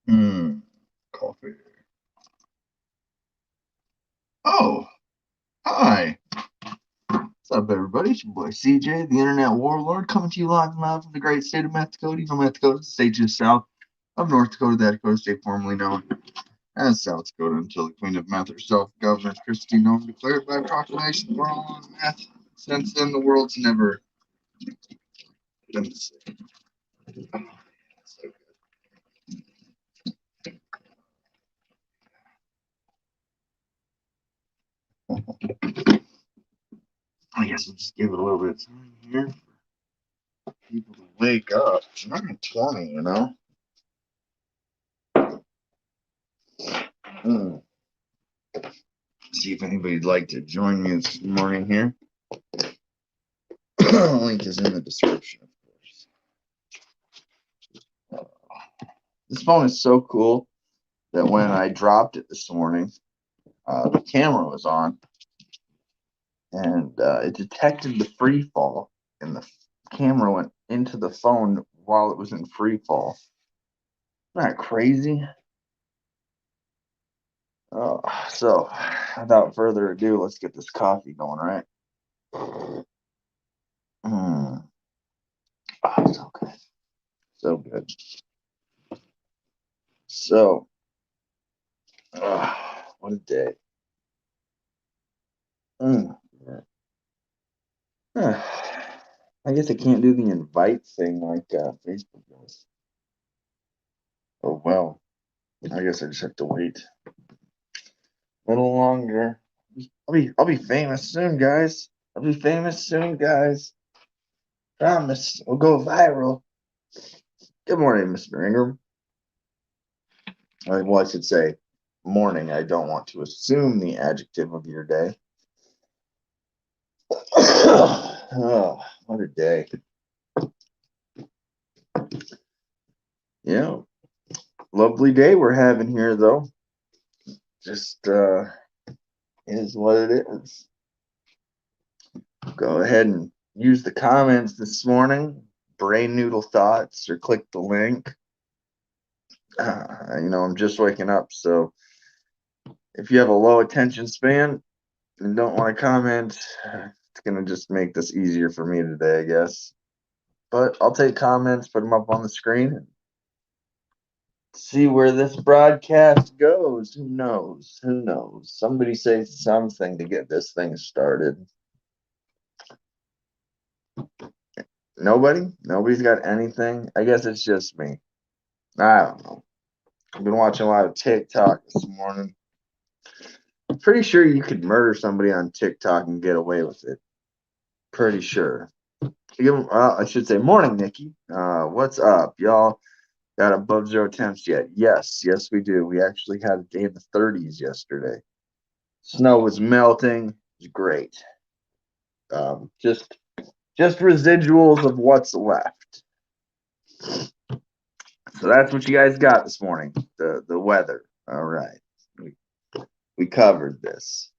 Hmm. Coffee. Oh, hi. What's up, everybody? It's your boy CJ, the Internet Warlord, coming to you live and loud from the great state of North Dakota. You know, North Dakota, the state just south of North Dakota, that Dakota state formerly known as South Dakota, until the Queen of Meth herself, Governor Christy Nome, declared by proclamation we're all on meth. Since then, the world's never been the same. So I guess we'll just give it a little bit of time here for people to wake up. It's 9:20, you know? Hmm. See if anybody'd like to join me this morning here. Link is in the description, of course. This phone is so cool that when I dropped it this morning, the camera was on and it detected the free fall, and the camera went into the phone while it was in free fall. Isn't that crazy? So, without further ado, let's get this coffee going, right? Mm. Oh, so good. So good. So, what a day. Mm. I guess I can't do the invite thing like Facebook does. Oh well, I guess I just have to wait a little longer. I'll be famous soon, guys. I'll be famous soon, guys. Promise. We'll go viral. Good morning, Mr. Ingram. Well, I should say morning. I don't want to assume the adjective of your day. Oh, what a day. Yeah, lovely day we're having here, though. Just is what it is. Go ahead and use the comments this morning, brain noodle thoughts, or click the link. I'm just waking up, so if you have a low attention span and don't want to comment, it's going to just make this easier for me today, I guess. But I'll take comments, put them up on the screen, and see where this broadcast goes. Who knows? Who knows? Somebody say something to get this thing started. Nobody? Nobody's got anything? I guess it's just me. I don't know. I've been watching a lot of TikTok this morning. I'm pretty sure you could murder somebody on TikTok and get away with it. Pretty sure. I should say, morning, Nikki. What's up, y'all? Got above zero temps yet? Yes, we do. We actually had a day in the 30s yesterday. Snow was melting. It was great. Just residuals of what's left. So that's what you guys got this morning. The weather. All right. We covered this.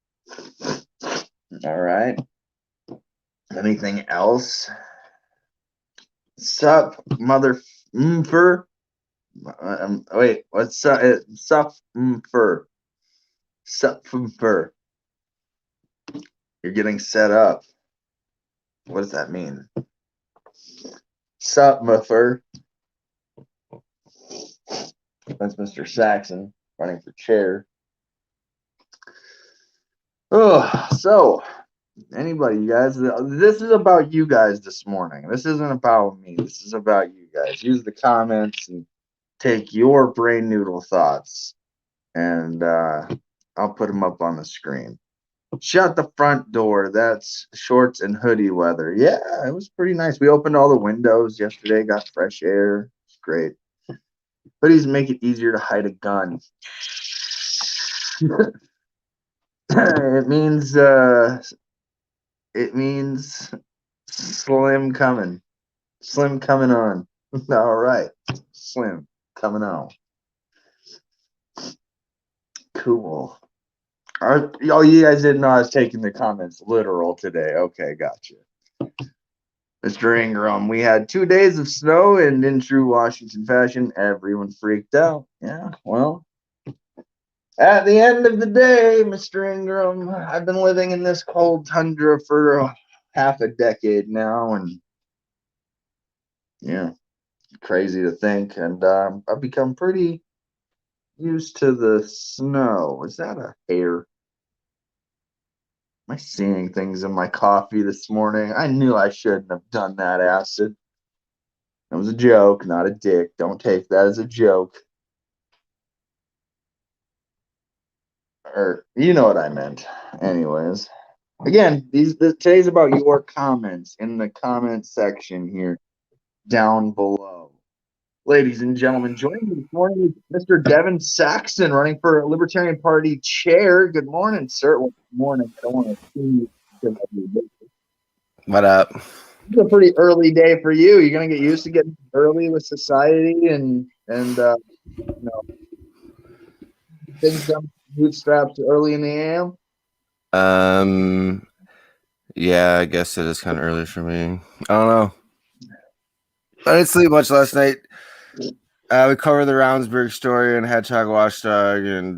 All right. Anything else? Sup, mother fur? Wait, what's sup fur? Sup fur? You're getting set up. What does that mean? Sup, fur? That's Mr. Saxon running for chair. Oh, so anybody, you guys, this is about you guys this morning. This isn't about me. This is about you guys. Use the comments and take your brain noodle thoughts, and I'll put them up on the screen. Shut the front door. That's shorts and hoodie weather. Yeah, it was pretty nice. We opened all the windows yesterday, got fresh air. It's great. Hoodies make it easier to hide a gun. it means uh it means slim coming. Slim coming on. All right. Slim coming on. Cool. Oh, you guys didn't know I was taking the comments literal today. Okay, gotcha. Mr. Ingram, we had 2 days of snow, and in true Washington fashion, everyone freaked out. Yeah, well, at the end of the day, Mr. Ingram, I've been living in this cold tundra for half a decade now, and yeah, crazy to think. And I've become pretty used to the snow. Is that a hair? Am I seeing things in my coffee this morning? I knew I shouldn't have done that, acid. That was a joke, not a dick. Don't take that as a joke. Or you know what I meant. Anyways. Again, today's about your comments in the comment section here down below. Ladies and gentlemen, joining me this morning is Mr. Devin Saxon running for Libertarian Party chair. Good morning, sir. Well, good morning. I don't want to assume you. What up? It's a pretty early day for you. You're gonna get used to getting early with society and things done bootstraps early in the AM. Yeah, I guess it is kind of early for me. I don't know. I didn't sleep much last night. We covered the Roundsburg story and Hedgehog Watchdog and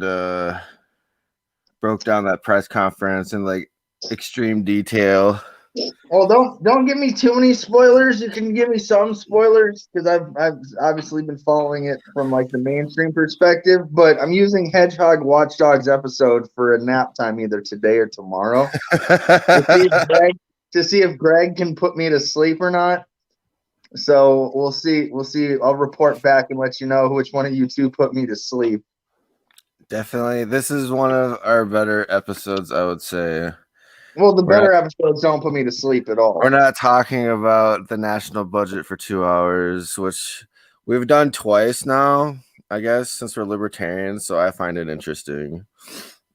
broke down that press conference in like extreme detail. Well, don't give me too many spoilers. You can give me some spoilers because I've obviously been following it from like the mainstream perspective, but I'm using Hedgehog Watchdogs episode for a nap time either today or tomorrow to see if Greg can put me to sleep or not. So we'll see. I'll report back and let you know which one of you two put me to sleep. Definitely. This is one of our better episodes, I would say. Well, the better episodes don't put me to sleep at all. We're not talking about the national budget for 2 hours, which we've done twice now, I guess, since we're libertarians, so I find it interesting.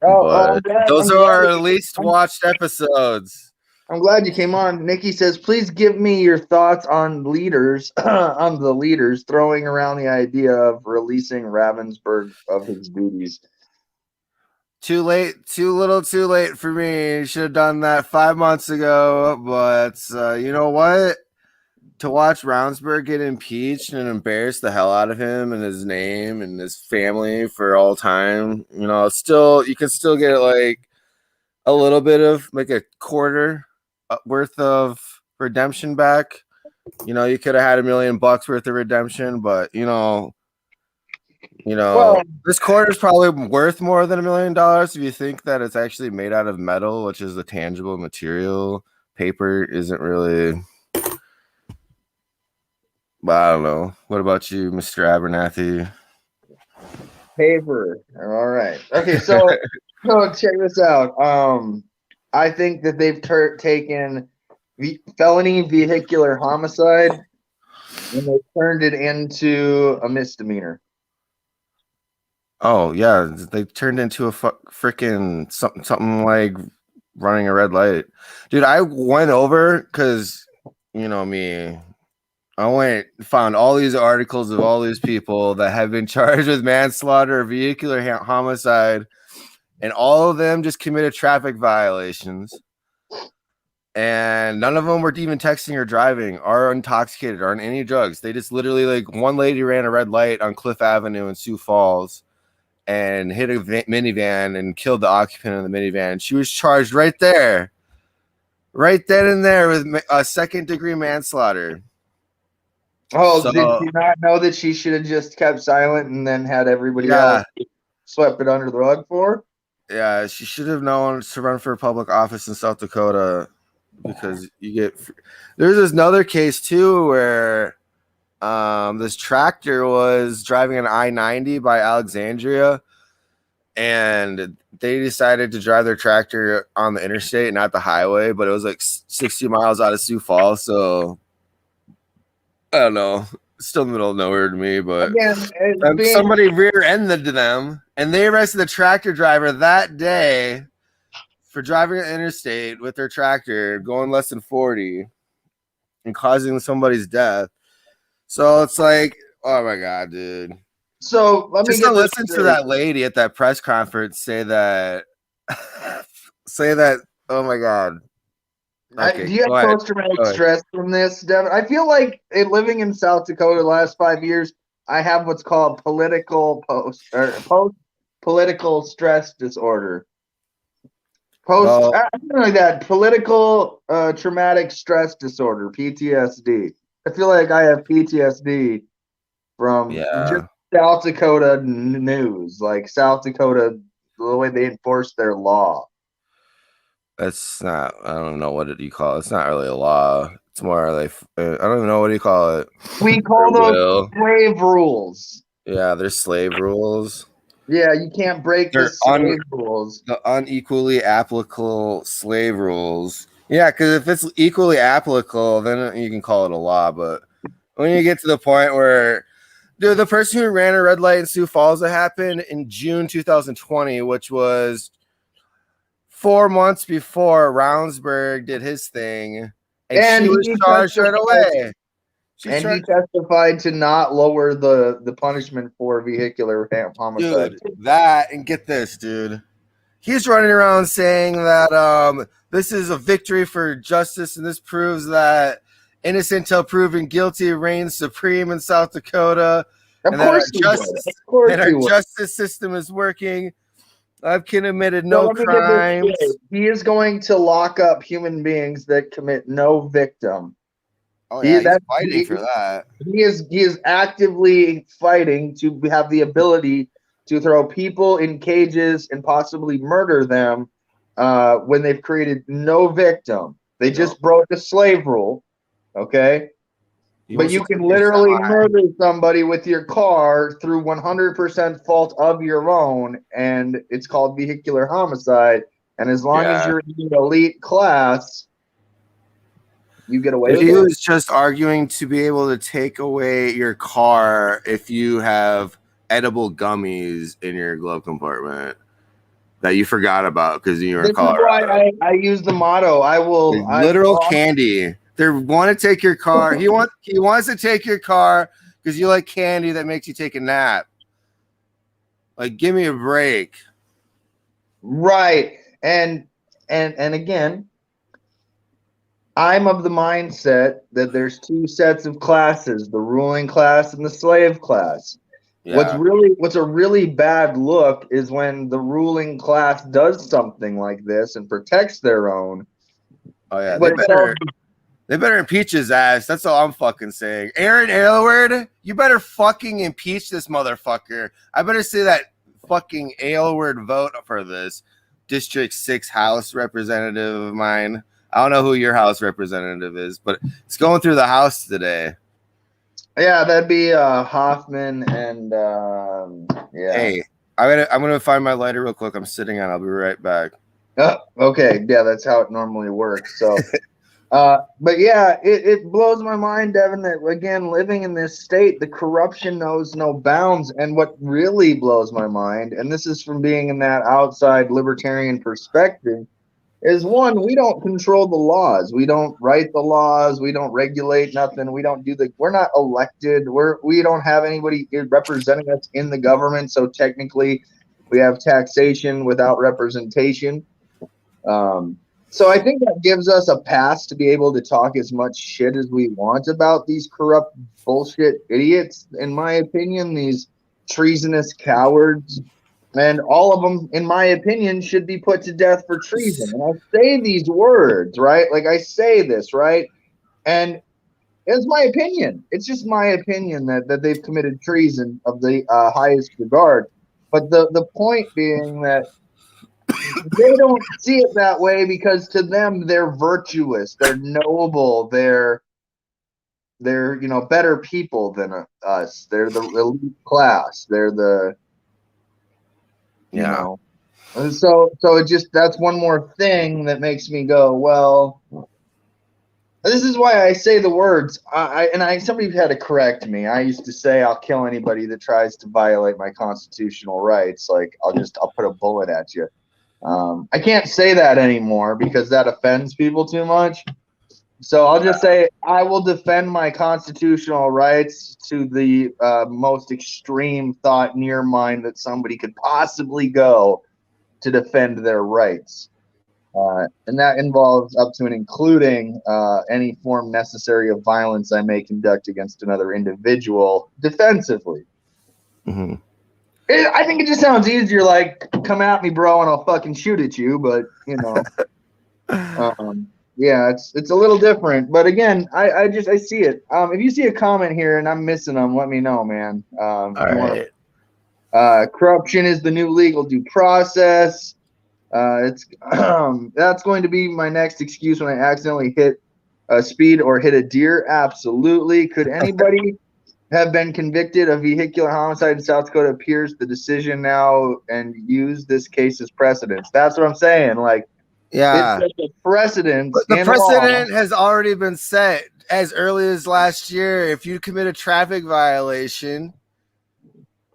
Those are our least watched episodes. I'm glad you came on. Nikki says, please give me your thoughts on leaders, on the leaders throwing around the idea of releasing Ravensburg of his duties. Too late, too little, too late for me. Should have done that 5 months ago, but you know what? To watch Ravensburg get impeached and embarrass the hell out of him and his name and his family for all time, you know, you can still get like a little bit of like a quarter worth of redemption back. You know, you could have had $1 million worth of redemption, but you know, this quarter is probably worth more than $1 million if you think that it's actually made out of metal, which is a tangible material. Paper isn't really. But I don't know. What about you, Mr. Abernathy? Paper. All right. Okay, so check this out. I think that they've taken felony vehicular homicide and they turned it into a misdemeanor. Oh yeah, they turned into a freaking something like running a red light, dude. I went over because you know me. I found all these articles of all these people that have been charged with manslaughter or vehicular homicide, and all of them just committed traffic violations. And none of them were even texting or driving or intoxicated or on any drugs. They just literally, like, one lady ran a red light on Cliff Avenue in Sioux Falls and hit a minivan and killed the occupant of the minivan. She was charged right then and there with a second-degree manslaughter. Oh, so, did she not know that she should have just kept silent and then had everybody else swept it under the rug for? Yeah, she should have known to run for public office in South Dakota because there's another case too where this tractor was driving an I-90 by Alexandria and they decided to drive their tractor on the interstate, not the highway, but it was like 60 miles out of Sioux Falls. So I don't know. It's still in the middle of nowhere to me, but somebody rear-ended them and they arrested the tractor driver that day for driving an interstate with their tractor going less than 40 and causing somebody's death. So it's like, oh my God, dude. So let me just listen to that lady at that press conference say that, oh my God. Okay, Do you go have ahead. post-traumatic Go ahead. stress from this, Devin? I feel like living in South Dakota the last 5 years, I have what's called post-political stress disorder. Well, Something like that. Political traumatic stress disorder, PTSD. I feel like I have PTSD from just yeah, South Dakota news, like South Dakota, the way they enforce their law. that's not. I don't know what you call it. It's not really a law. It's more like I don't even know what do you call it. We Their call those will. slave rules. Yeah, there's slave rules. Yeah, you can't break the They're slave rules. the unequally applicable slave rules. Yeah, because if it's equally applicable, then you can call it a law. But when you get to the point where, dude, the person who ran a red light in Sioux Falls, that happened in June 2020, which was 4 months before Roundsburg did his thing, and And she was he charged right testified, away. She and he charged, testified to not lower the punishment for vehicular homicide. dude, that, and get this, dude. He's running around saying that this is a victory for justice, and this proves that innocent until proven guilty reigns supreme in South Dakota, Of and that course he would. Of course our he would. justice system is working. I've committed So no let me get this crimes. straight. He is going to lock up human beings that commit no victim. Oh He yeah, he's that fighting for that. he is actively fighting to have the ability to throw people in cages and possibly murder them when they've created no victim. They just broke the slave rule, okay? He But wants to you can take your literally side. murder somebody with your car through 100% fault of your own, and it's called vehicular homicide. And as long as Yeah. you're in the elite class, you get away with He it. was just arguing to be able to take away your car if you have edible gummies in your glove compartment that you forgot about because you were in This is Colorado. why I use the motto. Literal candy. They want to take your car. He wants to take your car because you like candy that makes you take a nap. Like, give me a break. Right. And again, I'm of the mindset that there's two sets of classes, the ruling class and the slave class. Yeah. What's a really bad look is when the ruling class does something like this and protects their own. Oh yeah, But they better impeach his ass. That's all I'm fucking saying. Aaron Aylward, you better fucking impeach this motherfucker. I better see that fucking Aylward vote for this District 6 House representative of mine. I don't know who your House representative is, but it's going through the House today. Yeah, that'd be Hoffman and yeah. Hey, I'm gonna find my lighter real quick. I'm sitting on. I'll be right back. Okay, yeah, that's how it normally works. So, but yeah, it blows my mind, Devin, that again, living in this state, the corruption knows no bounds. And what really blows my mind, and this is from being in that outside libertarian perspective, is one, we don't control the laws. We don't write the laws. We don't regulate nothing. We don't do we're not elected. We don't have anybody representing us in the government. So technically we have taxation without representation. So I think that gives us a pass to be able to talk as much shit as we want about these corrupt bullshit idiots, in my opinion, these treasonous cowards. And all of them, in my opinion, should be put to death for treason. And I say these words, right? Like I say this, right? And it's my opinion. It's just my opinion that they've committed treason of the highest regard. But the point being that they don't see it that way because to them they're virtuous, they're noble, they're better people than us. They're the elite class. They're the And so it just, that's one more thing that makes me go, well, this is why I say the words. Somebody had to correct me. I used to say I'll kill anybody that tries to violate my constitutional rights. Like I'll put a bullet at you. I can't say that anymore because that offends people too much. So I'll just say I will defend my constitutional rights to the most extreme thought near mind that somebody could possibly go to defend their rights. And that involves up to and including any form necessary of violence I may conduct against another individual defensively. Mm-hmm. I think it just sounds easier, like, come at me, bro, and I'll fucking shoot at you. But, you know, yeah, it's a little different. But again, I see it. If you see a comment here and I'm missing them, let me know, man. All right. Corruption is the new legal due process. It's that's going to be my next excuse when I accidentally hit a speed or hit a deer. Absolutely. Could anybody have been convicted of vehicular homicide in South Dakota? Appears the decision now and use this case as precedence. That's what I'm saying. Like, Yeah. it's such a precedence. But the in precedent law. has already been set as early as last year. If you commit a traffic violation,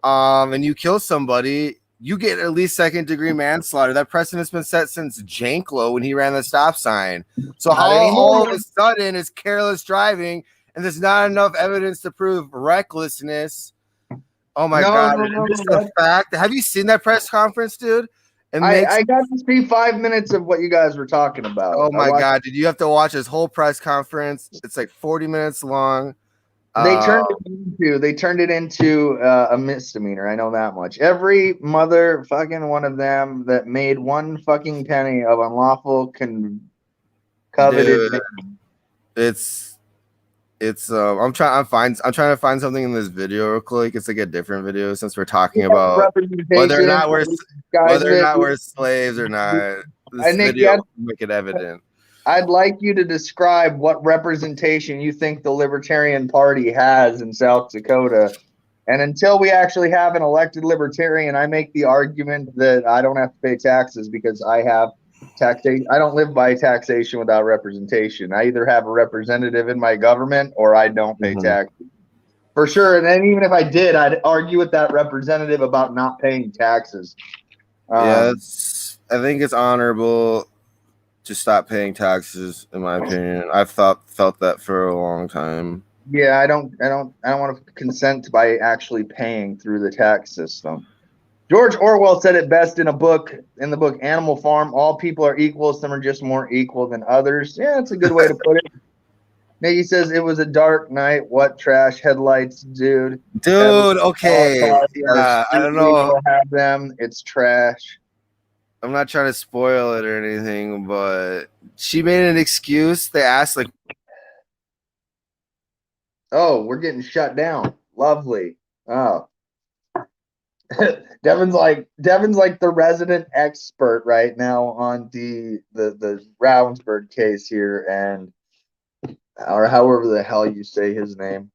and you kill somebody, you get at least second-degree manslaughter. That precedent's been set since Janklow when he ran the stop sign. So Not how anymore. all of a sudden is careless driving, and there's not enough evidence to prove recklessness? Oh my God! Is this a fact? Have you seen that press conference, dude? I got to see 5 minutes of what you guys were talking about. Oh my God! Did you have to watch this whole press conference? It's like 40 minutes long. They turned it into a misdemeanor. I know that much. Every motherfucking one of them that made one fucking penny of unlawful coveted. Dude, I'm trying to find something in this video real quick. It's like a different video since we're talking about whether or not we're slaves or not. This video will make it evident. I'd like you to describe what representation you think the Libertarian Party has in South Dakota. And until we actually have an elected Libertarian, I make the argument that I don't have to pay taxes because I have taxation. I don't live by taxation without representation. I either have a representative in my government or I don't pay taxes. For sure. And then even if I did, I'd argue with that representative about not paying taxes. I think it's honorable to stop paying taxes, in my opinion. I've felt that for a long time. Yeah, I don't want to consent by actually paying through the tax system. George Orwell said it best in the book Animal Farm. All people are equal. Some are just more equal than others. Yeah, that's a good way to put it. He says it was a dark night. What trash headlights, dude? Dude, okay. Yeah, I don't know. Have them. It's trash. I'm not trying to spoil it or anything, but she made an excuse. They asked, like, oh, we're getting shut down. Lovely. Oh. Devin's like the resident expert right now on the Ravensburg case here, and or however the hell you say his name.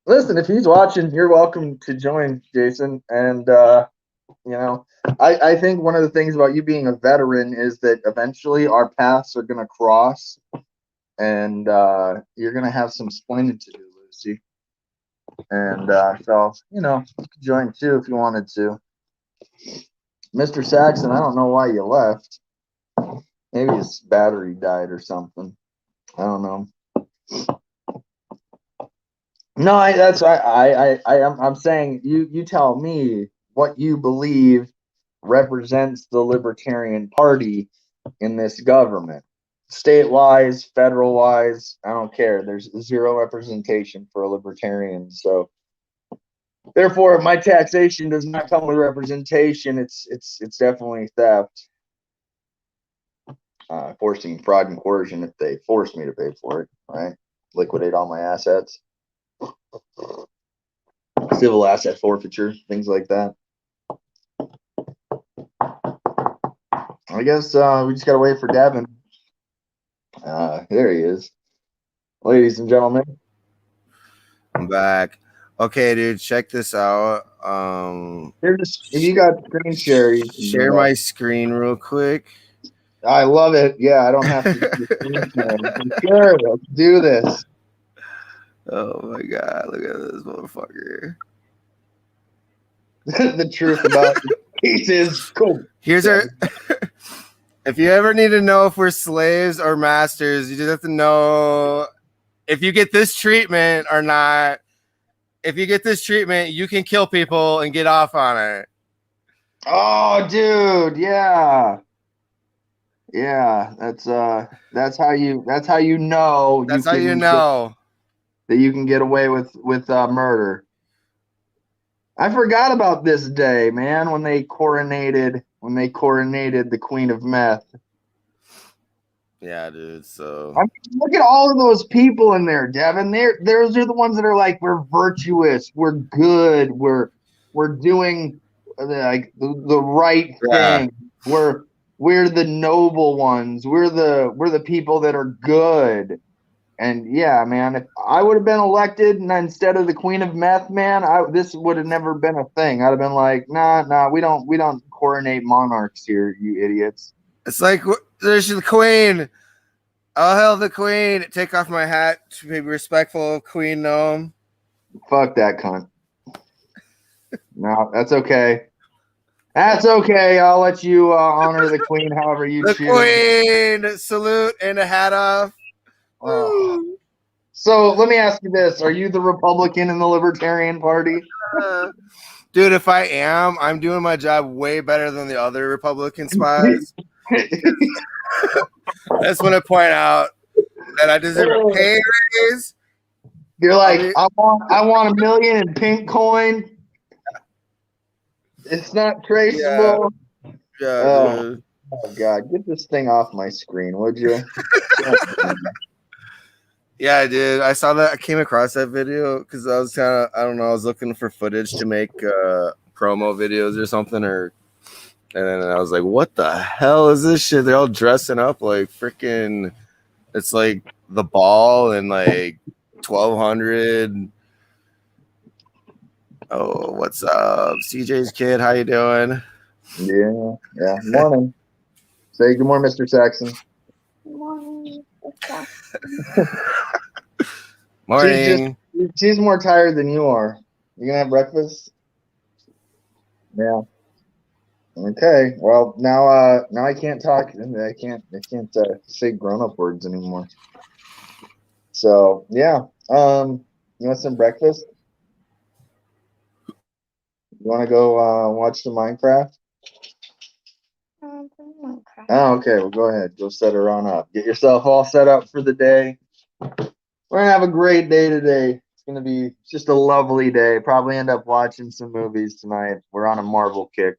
Listen, if he's watching, you're welcome to join, Jason. And you know, I think one of the things about you being a veteran is that eventually our paths are gonna cross, and you're gonna have some explaining to do, Lucy. And so, you know, you could join too if you wanted to. Mr. Saxon, I don't know why you left. Maybe his battery died or something. I don't know. No, I'm saying you tell me what you believe represents the Libertarian Party in this government. State-wise, federal-wise, I don't care. There's zero representation for a libertarian. So therefore, my taxation does not come with representation. It's definitely theft. Forcing fraud and coercion if they force me to pay for it, right? Liquidate all my assets. Civil asset forfeiture, things like that. I guess we just gotta wait for Devin. There he is. Ladies and gentlemen. I'm back. Okay, dude, check this out. If you got screen share, you can share my screen real quick. I love it. Yeah, I don't have to. Sure, let's do this. Oh my God, look at this motherfucker. The truth about the case is cool. Here's our. If you ever need to know if we're slaves or masters, you just have to know if you get this treatment or not. If you get this treatment, you can kill people and get off on it. Oh, dude, yeah. Yeah, that's how you know That's how you know. that you can get away with murder. I forgot about this day, man, when they coronated the Queen of Meth. Yeah, dude. So I mean, look at all of those people in there, Devin. Those are the ones that are like, we're virtuous, we're good, we're doing like the right yeah, thing. We're the noble ones. We're the people that are good. And yeah, man, if I would have been elected and instead of the Queen of Meth, man, this would have never been a thing. I'd have been like, nah, we don't coronate monarchs here, you idiots. it's like there's the Queen. I'll hail the Queen. Take off my hat to be respectful of Queen Gnome. Fuck that cunt. No, that's okay. That's okay. I'll let you honor the Queen however you The choose. Queen salute and a hat off. So let me ask you this: are you the Republican in the Libertarian Party? Dude, if I am, I'm doing my job way better than the other Republican spies. I just want to point out that I deserve a pay raise. You're like, I want $1 million in pink coin. It's not traceable. Yeah, dude. Oh God, get this thing off my screen, would you? Yeah, I did. I saw that. I came across that video because I was kind of, I don't know, I was looking for footage to make promo videos or something, and then I was like, what the hell is this shit? They're all dressing up like freaking, it's like the ball and like 1200. Oh, what's up? CJ's kid, how you doing? Yeah. Morning. Say good morning, Mr. Saxon. Morning. Morning. She's more tired than you are. You gonna have breakfast? Yeah. Okay. Well, now I can't talk. I can't say grown up words anymore. So yeah. You want some breakfast? You want to go watch some Minecraft? Oh, okay. Well, go ahead. Go set her on up. Get yourself all set up for the day. We're gonna have a great day today. It's gonna be just a lovely day. Probably end up watching some movies tonight. We're on a Marvel kick.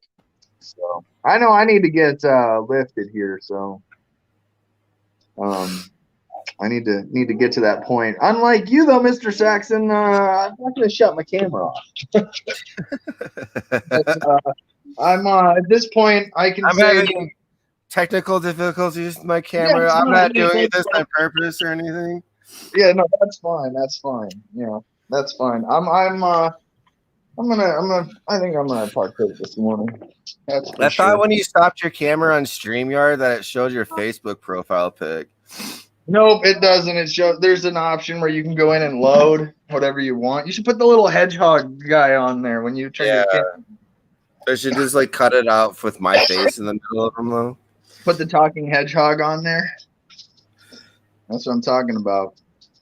So I know I need to get lifted here. So I need to get to that point. Unlike you though, Mr. Saxon, I'm not gonna shut my camera off. I'm at this point I can say having technical difficulties with my camera. Yeah, I'm not doing this on purpose or anything. Yeah, no, that's fine. That's fine. Yeah, that's fine. I think I'm gonna partake this morning. That's for I sure. thought when you stopped your camera on StreamYard that it showed your Facebook profile pic. Nope, it doesn't. It shows there's an option where you can go in and load whatever you want. You should put the little hedgehog guy on there when you turn your camera. I should just like cut it out with my face in the middle of them though. Put the talking hedgehog on there. That's what I'm talking about.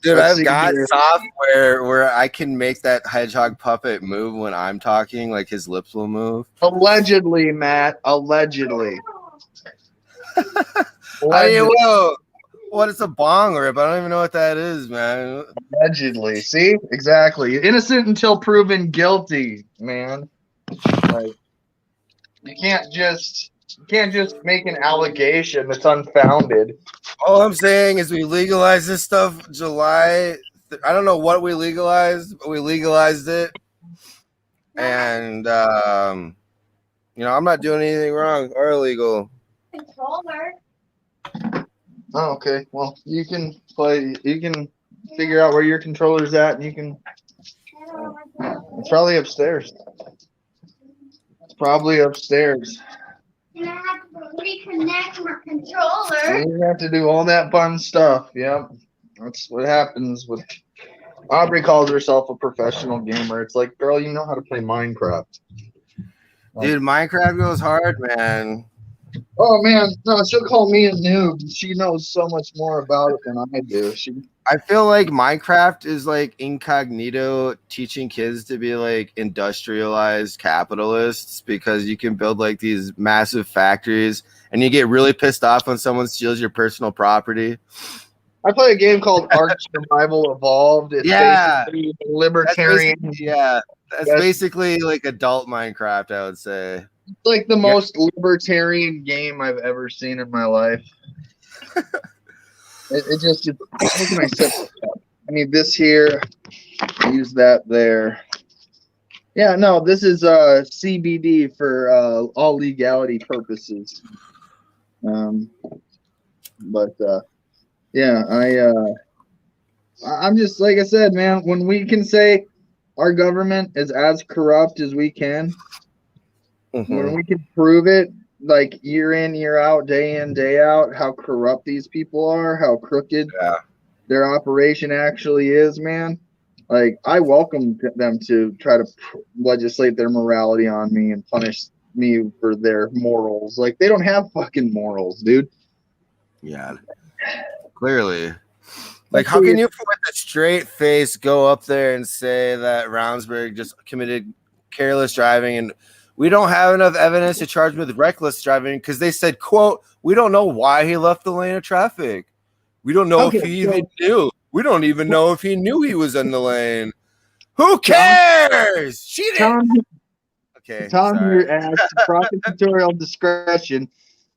Dude, I've got software where I can make that hedgehog puppet move when I'm talking, like his lips will move. Allegedly, Matt. Allegedly. I mean, whoa. What is a bong rip? I don't even know what that is, man. Allegedly. See? Exactly. Innocent until proven guilty, man. Like you can't just make an allegation that's unfounded. All I'm saying is we legalized this stuff July. I don't know what we legalized, but we legalized it. And you know, I'm not doing anything wrong or illegal. Controller. Oh, okay. Well, you can figure out where your controller's at and you can it's probably upstairs. It's probably upstairs. And I have to reconnect my controller. You have to do all that fun stuff. Yep. That's what happens with Aubrey calls herself a professional gamer. It's like, girl, you know how to play Minecraft. Dude, Minecraft goes hard, man. Oh man, no, she'll call me a noob. She knows so much more about it than I do. I feel like Minecraft is like incognito teaching kids to be like industrialized capitalists because you can build like these massive factories and you get really pissed off when someone steals your personal property. I play a game called Ark Survival Evolved. It's basically libertarian. That's basically like adult Minecraft, I would say. It's like the most libertarian game I've ever seen in my life. It just, how can I set this up? I need this here. Use that there. Yeah, no, this is CBD for all legality purposes. Yeah, I'm just, like I said, man, when we can say our government is as corrupt as we can, when we can prove it, like year in, year out, day in, day out, how corrupt these people are, how crooked their operation actually is, man. Like, I welcome them to try to legislate their morality on me and punish me for their morals. Like, they don't have fucking morals, dude. Yeah, clearly. Like, how can you with a straight face go up there and say that Roundsburg just committed careless driving and we don't have enough evidence to charge him with reckless driving because they said, quote, we don't know why he left the lane of traffic. We don't know if he even knew. We don't even know if he knew he was in the lane. Who cares? She didn't. Okay. Tom here asked prosecutorial discretion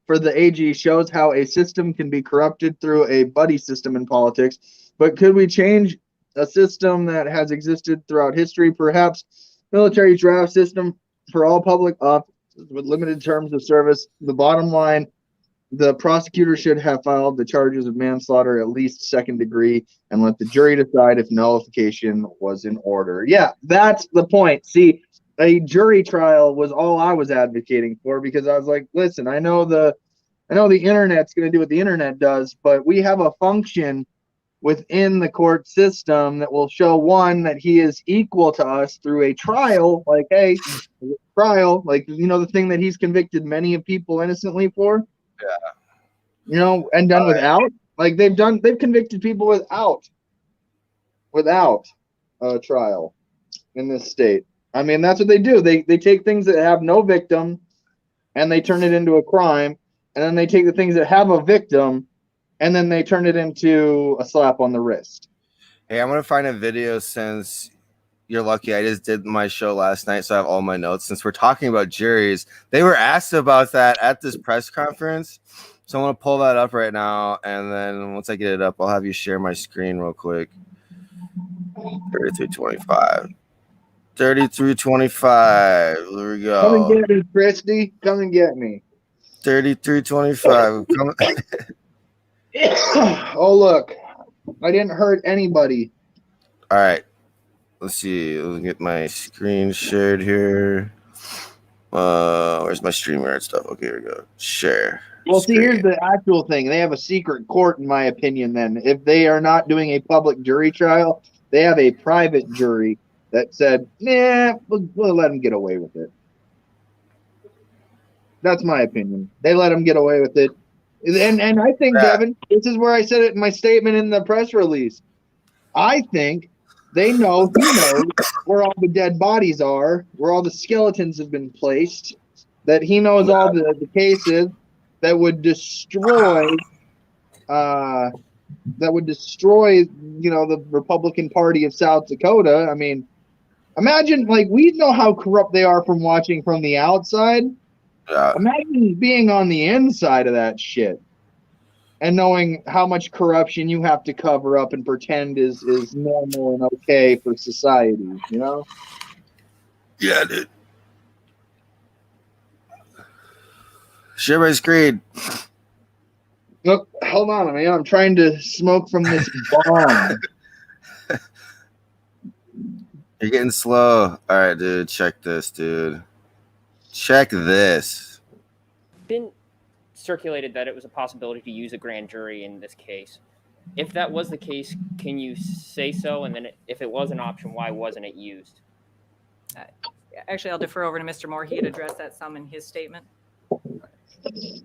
for the AG shows how a system can be corrupted through a buddy system in politics. But could we change a system that has existed throughout history? Perhaps military draft system for all public officers with limited terms of service. The bottom line, the prosecutor should have filed the charges of manslaughter at least second degree and let the jury decide if nullification was in order. Yeah, that's the point. See, a jury trial was all I was advocating for because I was like, listen, I know the internet's going to do what the internet does, but we have a function within the court system that will show, one, that he is equal to us through a trial, like, hey, trial, like, you know, the thing that he's convicted many of people innocently for. Yeah. You know, and done without. Like, they've convicted people without a trial in this state. I mean, that's what they do. They take things that have no victim and they turn it into a crime, and then they take the things that have a victim and then they turn it into a slap on the wrist. Hey, I'm gonna find a video since you're lucky. I just did my show last night, so I have all my notes. Since we're talking about juries, they were asked about that at this press conference. So I'm gonna pull that up right now, and then once I get it up, I'll have you share my screen real quick. 3325. 3325. There we go. Come and get me, Christy. Come and get me. 3325. Oh, look. I didn't hurt anybody. All right. Let's see. Let's get my screen shared here. Where's my StreamYard stuff? Okay, here we go. Share. Well, see, here's the actual thing. They have a secret court, in my opinion, then. If they are not doing a public jury trial, they have a private jury that said, nah, we'll let them get away with it. That's my opinion. They let them get away with it. And I think, Devin, this is where I said it in my statement in the press release. I think they know, he knows where all the dead bodies are, where all the skeletons have been placed, that he knows all the cases that would destroy, you know, the Republican Party of South Dakota. I mean, imagine, like, we know how corrupt they are from watching from the outside. Imagine being on the inside of that shit and knowing how much corruption you have to cover up and pretend is normal and okay for society, you know? Yeah, dude. Share my screen. Look, hold on, man. I'm trying to smoke from this bomb. You're getting slow. All right, dude. Check this, dude. Check this. Been circulated that it was a possibility to use a grand jury in this case. If that was the case, can you say so? And then if it was an option, why wasn't it used? Actually, I'll defer over to Mr. Moore. He had addressed that some in his statement.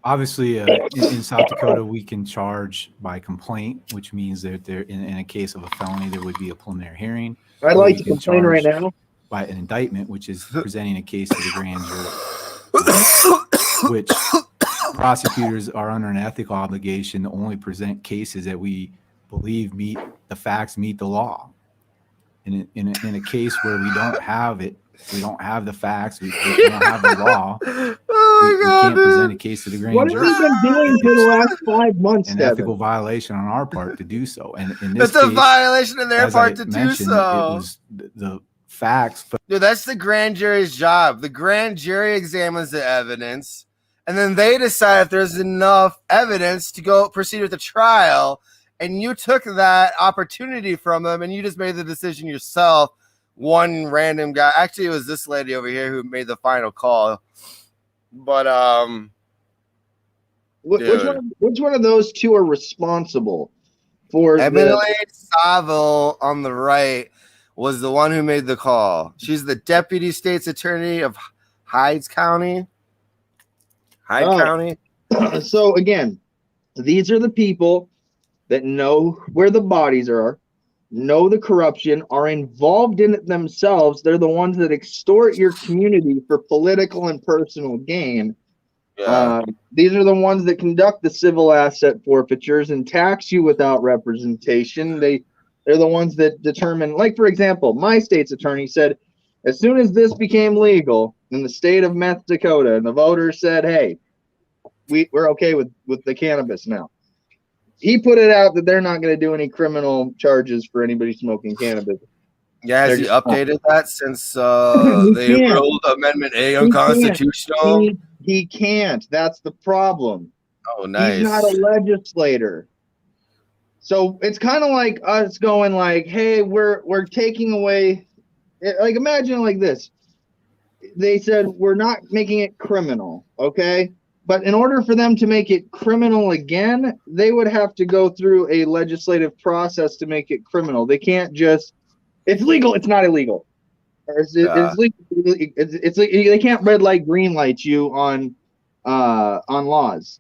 Obviously, in South Dakota, we can charge by complaint, which means that there, in a case of a felony, there would be a preliminary hearing. I'd Or like you to can complain right charge now. by an indictment, which is presenting a case to the grand jury, which prosecutors are under an ethical obligation to only present cases that we believe meet the facts, meet the law. In a case where we don't have it, we don't have the facts, we don't have the law, Oh we my god, can't present a dude. case to the What grand have jury. we been doing for the last 5 months, An Devin? ethical violation on our part to do so. And in this It's a case, violation on their as I part to do mentioned, so. it was the facts. Dude, that's the grand jury's job. The grand jury examines the evidence, and then they decide if there's enough evidence to go proceed with the trial. And you took that opportunity from them, and you just made the decision yourself. One random guy, actually, it was this lady over here who made the final call. But Which one of those two are responsible for Emily Saville on the right was the one who made the call. She's the deputy state's attorney of Hyde County. County. So again, these are the people that know where the bodies are, know the corruption, are involved in it themselves. They're the ones that extort your community for political and personal gain. These are the ones that conduct the civil asset forfeitures and tax you without representation. They're the ones that determine, like, for example, my state's attorney said, as soon as this became legal in the state of North Dakota, and the voters said, hey, we're okay with the cannabis now. He put it out that they're not going to do any criminal charges for anybody smoking cannabis. Yeah, has he updated that since they can't. ruled Amendment A unconstitutional? He can't. That's the problem. Oh, nice. He's not a legislator. So it's kind of like us going like, hey, we're taking away, like, imagine like this. They said we're not making it criminal, okay? But in order for them to make it criminal again, they would have to go through a legislative process to make it criminal. They can't just, it's legal, it's not illegal. It's legal. It's they can't red light, green light you on laws.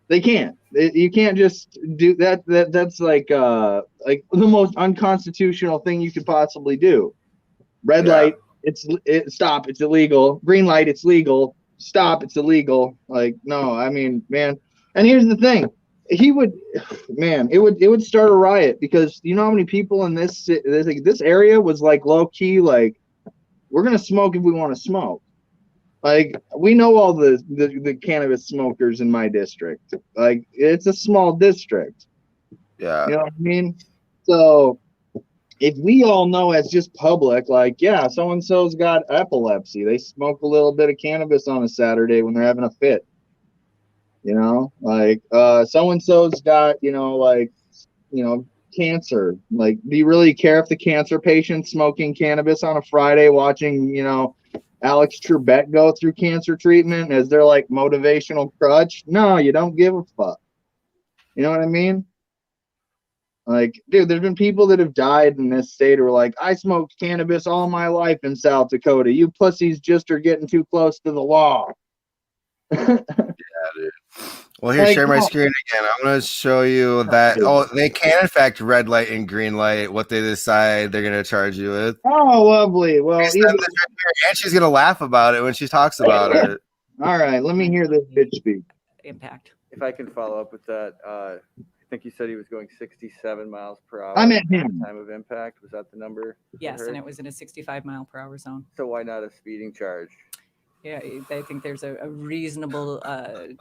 They can't. You can't just do that. That's like the most unconstitutional thing you could possibly do. Red light, stop, it's illegal. Green light, it's legal. Stop, it's illegal. Like, no, I mean, man. And here's the thing. It would start a riot, because you know how many people in this area was like low key, like, we're gonna smoke if we want to smoke. Like, we know all the cannabis smokers in my district. Like, it's a small district. Yeah. You know what I mean? So if we all know as just public, like, yeah, so-and-so's got epilepsy. They smoke a little bit of cannabis on a Saturday when they're having a fit. You know, like, so-and-so's got, cancer. Like, do you really care if the cancer patient's smoking cannabis on a Friday, watching, Alex Trebek go through cancer treatment as their, like, motivational crutch? No, you don't give a fuck. You know what I mean? Like, dude, there's been people that have died in this state who are like, I smoked cannabis all my life in South Dakota. You pussies just are getting too close to the law. Yeah, dude. Well, here, share my screen again. I'm going to show you that. Oh, they can, in fact, red light and green light what they decide they're going to charge you with. Oh, lovely. Well, and she's going to laugh about it when she talks about it. All right, let me hear this bitch speak. Impact. If I can follow up with that, I think you said he was going 67 miles per hour. I meant him. Time of impact. Was that the number? Yes, and it was in a 65-mile-per-hour zone. So why not a speeding charge? Yeah, I think there's a reasonable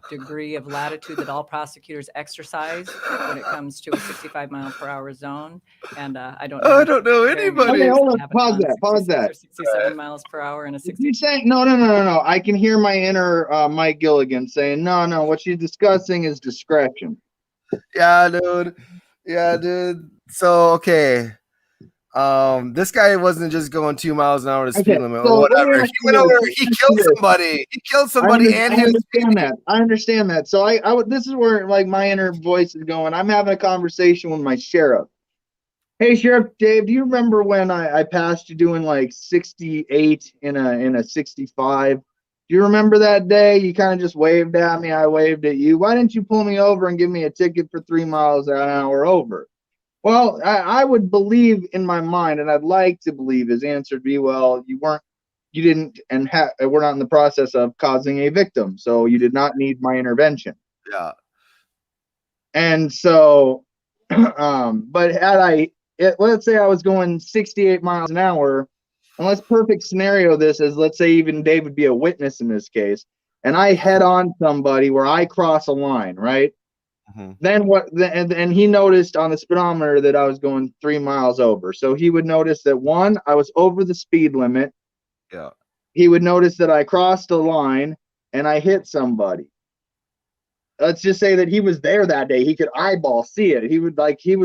degree of latitude that all prosecutors exercise when it comes to a 65-mile-per-hour zone. And I don't know. I don't know anybody. Okay, hold on. Pause that. 67 miles per hour and a 60. You're saying no. I can hear my inner Mike Gilligan saying no. What she's discussing is discretion. Yeah, dude. So, okay. This guy wasn't just going 2 miles an hour to speed limit or whatever. He went over. He killed somebody. I understand that. So I this is where, like, my inner voice is going. I'm having a conversation with my sheriff. Hey, Sheriff Dave, do you remember when I passed you doing like 68 in a 65? Do Do you remember that day? You kind of just waved at me. I waved at you. Why didn't you pull me over and give me a ticket for 3 miles an hour over? Well, I would believe in my mind, and I'd like to believe his answer to be, well, you didn't, and we're not in the process of causing a victim, so you did not need my intervention. Yeah. And so, but let's say I was going 68 miles an hour, and let's perfect scenario this as, let's say even Dave would be a witness in this case, and I head on somebody where I cross a line, right? Mhm. Then and he noticed on the speedometer that I was going 3 miles over. So he would notice that, one, I was over the speed limit. Yeah. He would notice that I crossed a line and I hit somebody. Let's just say that he was there that day. He could eyeball see it. He would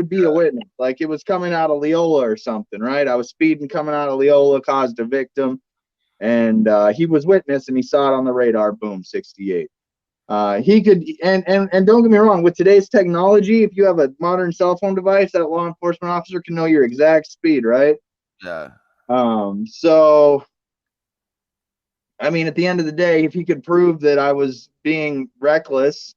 be a witness. Like it was coming out of Leola or something, right? I was speeding coming out of Leola, caused a victim, and he was witness and he saw it on the radar. Boom, 68. He could, and don't get me wrong, with today's technology, if you have a modern cell phone device, that law enforcement officer can know your exact speed, right? Yeah. So I mean, at the end of the day, if he could prove that I was being reckless,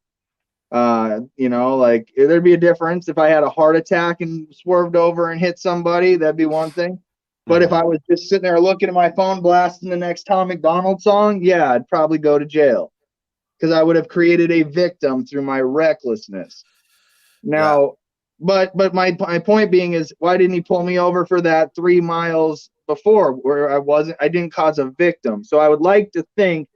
like there'd be a difference. If I had a heart attack and swerved over and hit somebody, that'd be one thing. But if I was just sitting there looking at my phone, blasting the next Tom McDonald song, yeah, I'd probably go to jail because I would have created a victim through my recklessness. Now, but my point being is, why didn't he pull me over for that 3 miles before where I didn't cause a victim? So I would like to think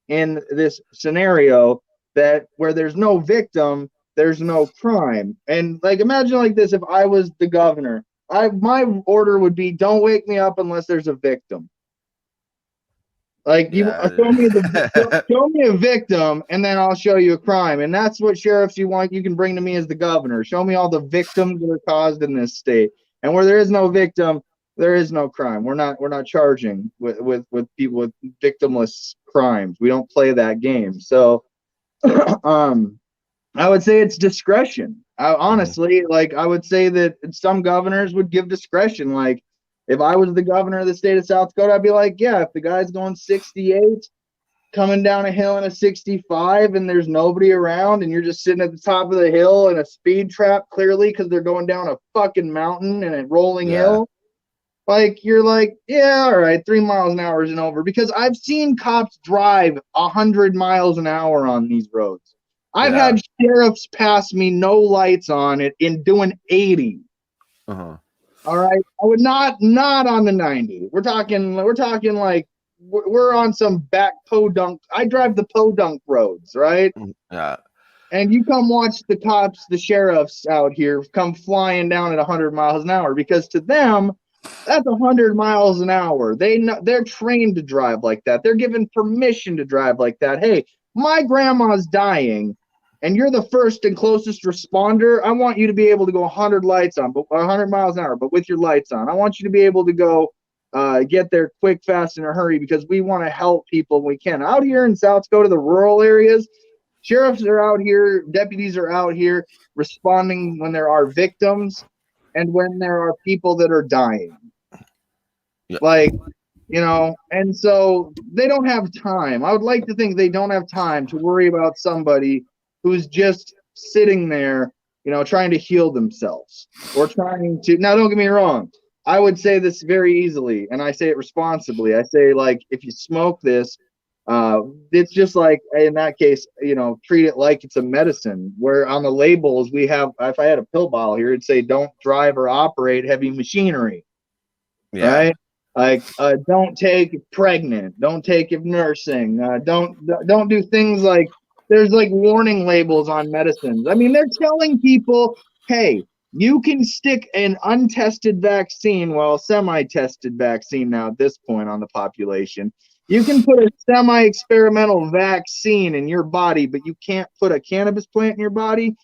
in this scenario that where there's no victim, there's no crime. And like, imagine like this, if I was the governor, my order would be, don't wake me up unless there's a victim. Like, show me a victim, and then I'll show you a crime. And that's what sheriffs you can bring to me as the governor. Show me all the victims that are caused in this state. And where there is no victim, there is no crime. We're not charging with people with victimless crimes. We don't play that game. So I would say it's discretion. Honestly, like I would say that some governors would give discretion. Like if I was the governor of the state of South Dakota, I'd be like, yeah, if the guy's going 68, coming down a hill in a 65 and there's nobody around and you're just sitting at the top of the hill in a speed trap, clearly because they're going down a fucking mountain and a rolling hill. Like you're like, yeah, all right, 3 miles an hour isn't over, because I've seen cops drive 100 miles an hour on these roads. I've had sheriffs pass me no lights on it in doing 80. All right, I would not on the 90. We're talking like we're on some back podunk. I drive the podunk roads, right? Yeah. And you come watch the cops, the sheriffs out here come flying down at 100 miles an hour, because to them, that's 100 miles an hour. They're trained to drive like that. They're given permission to drive like that. Hey, my grandma's dying, and you're the first and closest responder. I want you to be able to go 100 miles an hour, but with your lights on. I want you to be able to go get there quick, fast, in a hurry, because we want to help people when we can. Out here in South Dakota, the rural areas, sheriffs are out here, deputies are out here responding when there are victims and when there are people that are dying. Like, and so they don't have time. I would like to think they don't have time to worry about somebody who's just sitting there, trying to heal themselves or trying to. Now, don't get me wrong. I would say this very easily, and I say it responsibly. I say, like, if you smoke this, it's just like, in that case, treat it like it's a medicine, where on the labels we have, if I had a pill bottle here, it'd say, don't drive or operate heavy machinery. Right? Like, don't take if pregnant, don't take if nursing, don't do things like, there's like warning labels on medicines. I mean, they're telling people, hey, you can stick an untested vaccine, well, semi-tested vaccine now at this point on the population. You can put a semi-experimental vaccine in your body, but you can't put a cannabis plant in your body.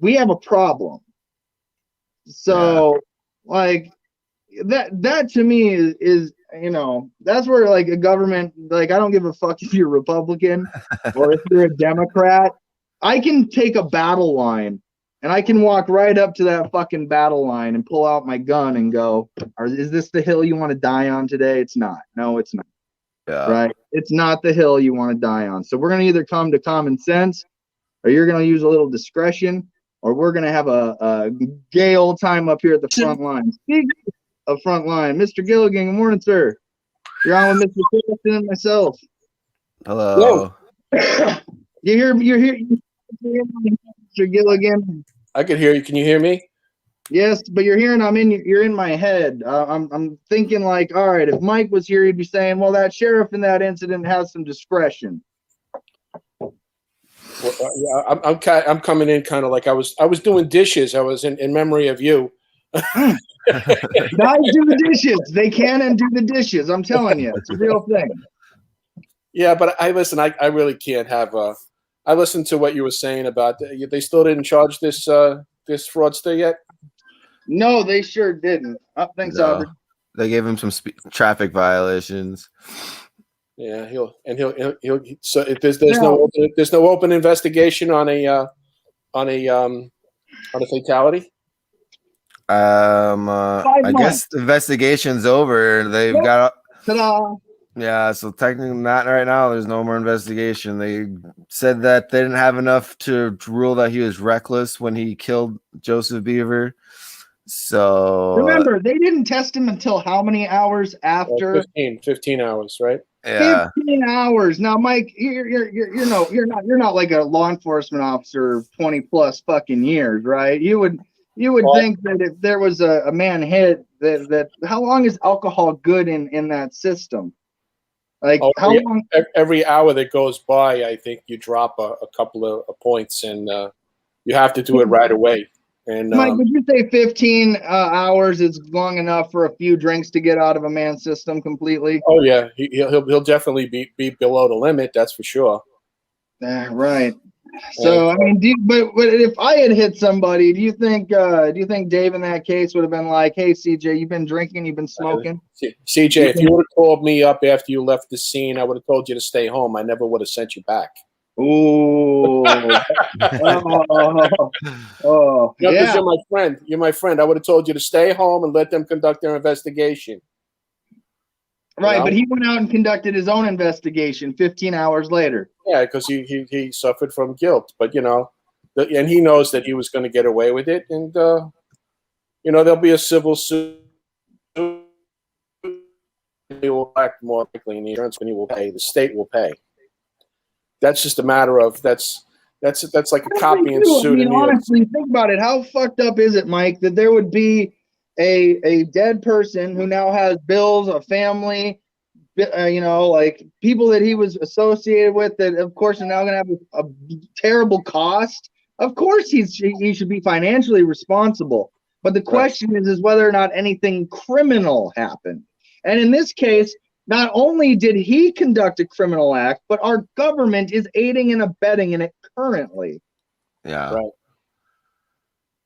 We have a problem. So, like, that to me is that's where, like, a government, like, I don't give a fuck if you're Republican or if you're a Democrat. I can take a battle line and I can walk right up to that fucking battle line and pull out my gun and go, is this the hill you want to die on today? It's not. No, it's not. Yeah. right? It's not the hill you want to die on. So we're going to either come to common sense, or you're going to use a little discretion, or we're going to have a gay old time up here at the front line. Speaking of front line, Mr. Gilligan, good morning, sir. You're on with Mr. Phillipson and myself. Hello. You're here, Mr. Gilligan. I could hear you. Can you hear me? Yes, but you're in my head. I'm thinking like, all right, if Mike was here, he'd be saying, well, that sheriff in that incident has some discretion. Well, yeah, I'm coming in kind of like I was doing dishes. I was in memory of you. Guys do the dishes. They can and do the dishes. I'm telling you, it's a real thing. Yeah, but I really can't have. I listened to what you were saying about. They still didn't charge this fraudster yet. No, they sure didn't. Thanks, No. Albert. They gave him some traffic violations. Yeah, he'll. So if there's no open investigation on a fatality. I guess the investigation's over. They've got. Ta-da! Yeah, so technically not right now. There's no more investigation. They said that they didn't have enough to rule that he was reckless when he killed Joseph Beaver. So Remember, they didn't test him until how many hours after? 15 hours, right? yeah, 15 hours. Now, Mike, you're not like a law enforcement officer of 20 plus fucking years, right? You would think that if there was a man hit that how long is alcohol good in that system? Like how long? Every hour that goes by, I think you drop a couple of points, and you have to do it right away. And Mike, would you say 15 hours is long enough for a few drinks to get out of a man's system completely? Oh yeah, he'll definitely be below the limit. That's for sure. Right. So I mean, but if I had hit somebody, do you think Dave in that case would have been like, "Hey, CJ, you've been drinking, you've been smoking"? CJ, if you would have called me up after you left the scene, I would have told you to stay home. I never would have sent you back. Ooh. Oh, No, 'cause yeah. you're my friend. You're my friend. I would have told you to stay home and let them conduct their investigation. Right, know? but he went out and conducted his own investigation 15 hours later. Yeah, because he suffered from guilt, but and he knows that he was going to get away with it, and there'll be a civil suit. He will act more likely, and the insurance company will pay. The state will pay. That's just a matter of that's like a copy and suit. I mean, honestly, think about it. How fucked up is it, Mike, that there would be a dead person who now has bills, a family, like people that he was associated with that, of course, are now going to have a terrible cost. Of course, he should be financially responsible. But the question is whether or not anything criminal happened. And in this case, not only did he conduct a criminal act, but our government is aiding and abetting in it currently. yeah. Right.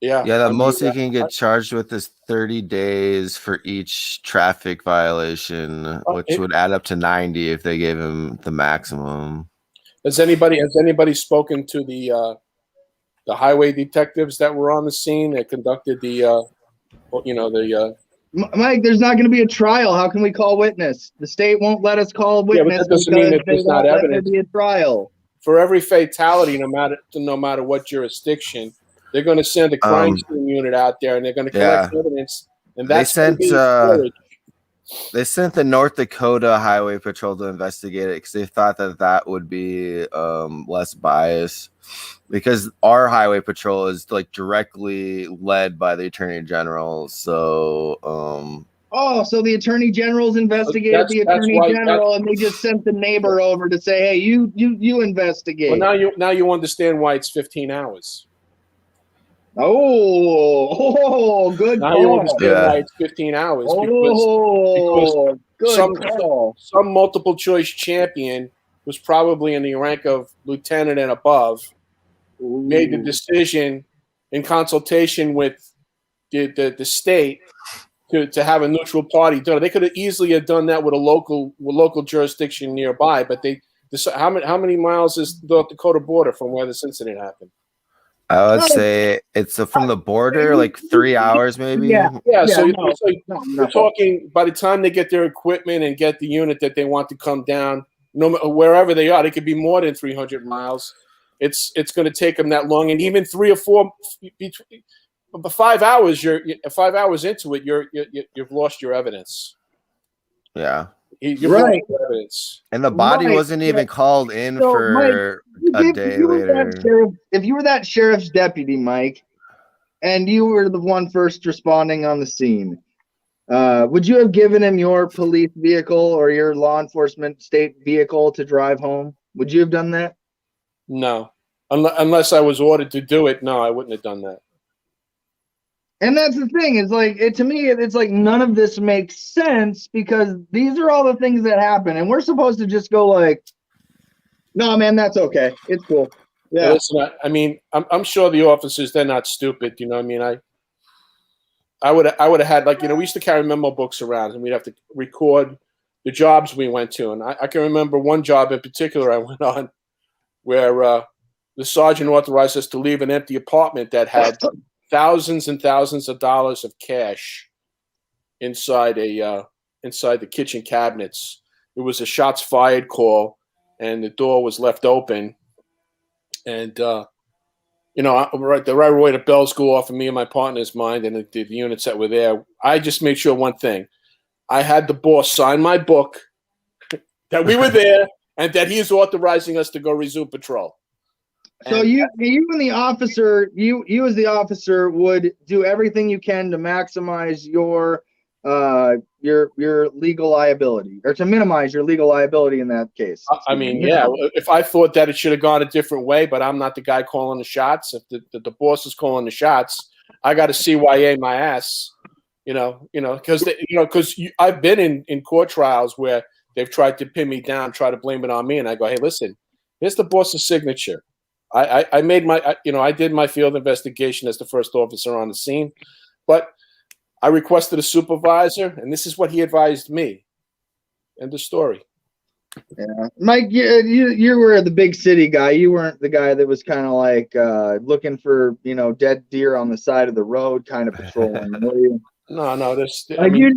Yeah. The most he can get charged with is 30 days for each traffic violation, which would add up to 90 if they gave him the maximum. Has anybody spoken to the highway detectives that were on the scene that conducted Mike, there's not going to be a trial. How can we call witness? The state won't let us call a witness. Yeah, but that doesn't mean that there's not evidence. Be a trial. For every fatality, no matter what jurisdiction, they're going to send a crime scene unit out there, and they're going to collect evidence. And that's they sent the North Dakota Highway Patrol to investigate it because they thought that would be less biased. Because our highway patrol is like directly led by the attorney general, so so the attorney general's investigated the attorney general, and they just sent the neighbor over to say, "Hey, you investigate." Well, now you understand why it's 15 hours. Oh, good now call. You understand why it's 15 hours because some multiple choice champion was probably in the rank of lieutenant and above. Made the decision in consultation with the state to have a neutral party done. They could have easily done that with a local jurisdiction nearby, but how many miles is the North Dakota border from where this incident happened? I would say it's from the border, like 3 hours maybe. Yeah. Yeah, so no, it's like no. we're talking by the time they get their equipment and get the unit that they want to come down, wherever they are, they could be more than 300 miles. It's going to take them that long, and even 3 or 4, 5 hours. You're 5 hours into it. You've lost your evidence. Yeah. You've Right. lost your evidence. And the body Right, wasn't even called in So, for a day later. If you were that sheriff's deputy, Mike, and you were the one first responding on the scene, would you have given him your police vehicle or your law enforcement state vehicle to drive home? Would you have done that? No, unless I was ordered to do it. No, I wouldn't have done that. And that's the thing, is like, to me, it's like none of this makes sense, because these are all the things that happen, and we're supposed to just go like, no, man, that's okay. It's cool. Yeah. Listen, I mean, I'm sure the officers, they're not stupid. You know, I mean, I would have had, like, we used to carry memo books around, and we'd have to record the jobs we went to. And I can remember one job in particular I went on where the sergeant authorized us to leave an empty apartment that had thousands and thousands of dollars of cash inside the kitchen cabinets. It was a shots fired call, and the door was left open. And the right away the bells go off in me and my partner's mind, and the units that were there. I just made sure one thing: I had the boss sign my book that we were there and that he is authorizing us to go resume patrol. So you and the officer, you as the officer would do everything you can to maximize your legal liability, or to minimize your legal liability in that case. I mean, yeah, if I thought that it should have gone a different way, but I'm not the guy calling the shots. If the boss is calling the shots, I got to CYA my ass, because I've been in court trials where they've tried to pin me down, try to blame it on me, and I go, hey, listen, here's the boss's signature. I made I did my field investigation as the first officer on the scene, but I requested a supervisor, and this is what he advised me. End of story. Yeah, Mike, you were the big city guy. You weren't the guy that was kind of like looking for dead deer on the side of the road, kind of patrolling. Were you? No, You're